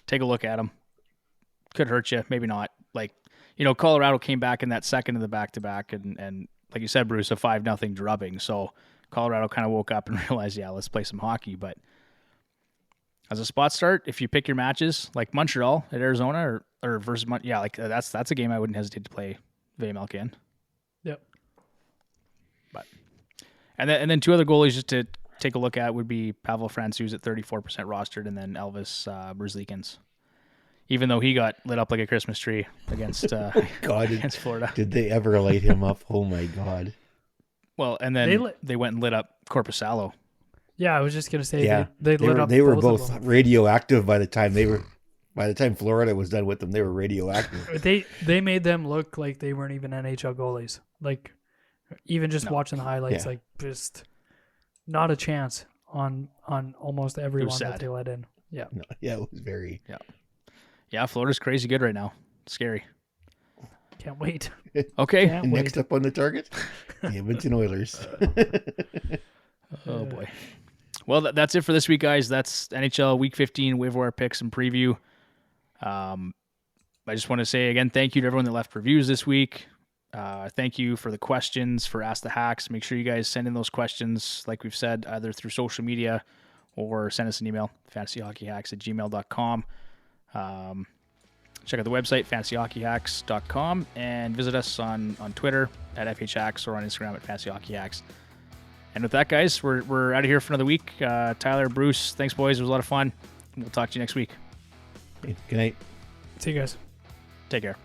take a look at him. could hurt you, maybe not. Like, Colorado came back in that second of the back-to-back, and like you said, Bruce, a 5-0 drubbing. So Colorado kind of woke up and realized, yeah, let's play some hockey. But as a spot start, if you pick your matches, like Montreal at Arizona or versus that's a game I wouldn't hesitate to play Evgeni Malkin. Yep. But and then two other goalies just to take a look at would be Pavel Francouz at 34% rostered, and then Elvis Grzelyck. Even though he got lit up like a Christmas tree against against Florida. Did they ever light him up? Oh my God. Well, and then they went and lit up Korpisalo. Yeah, I was just gonna say they lit up. They were both radioactive by the time Florida was done with them. They were radioactive. They made them look like they weren't even NHL goalies. Like even just watching the highlights, like just not a chance on almost everyone that they let in. Yeah. No, yeah, it was very. Yeah, Florida's crazy good right now. Scary. Can't wait. Okay. Next up on the target, the Edmonton Oilers. Oh boy. Well, that's it for this week, guys. That's NHL Week 15 waiver wire picks and preview. I just want to say again, thank you to everyone that left reviews this week. Thank you for the questions for Ask the Hacks. Make sure you guys send in those questions, like we've said, either through social media or send us an email, fantasyhockeyhacks@gmail.com. Check out the website, fantasyhockeyhacks.com, and visit us on Twitter at FHHacks or on Instagram at fantasyhockeyhacks. And with that, guys, we're out of here for another week. Tyler, Bruce, thanks, boys. It was a lot of fun. We'll talk to you next week. Good night. See you guys. Take care.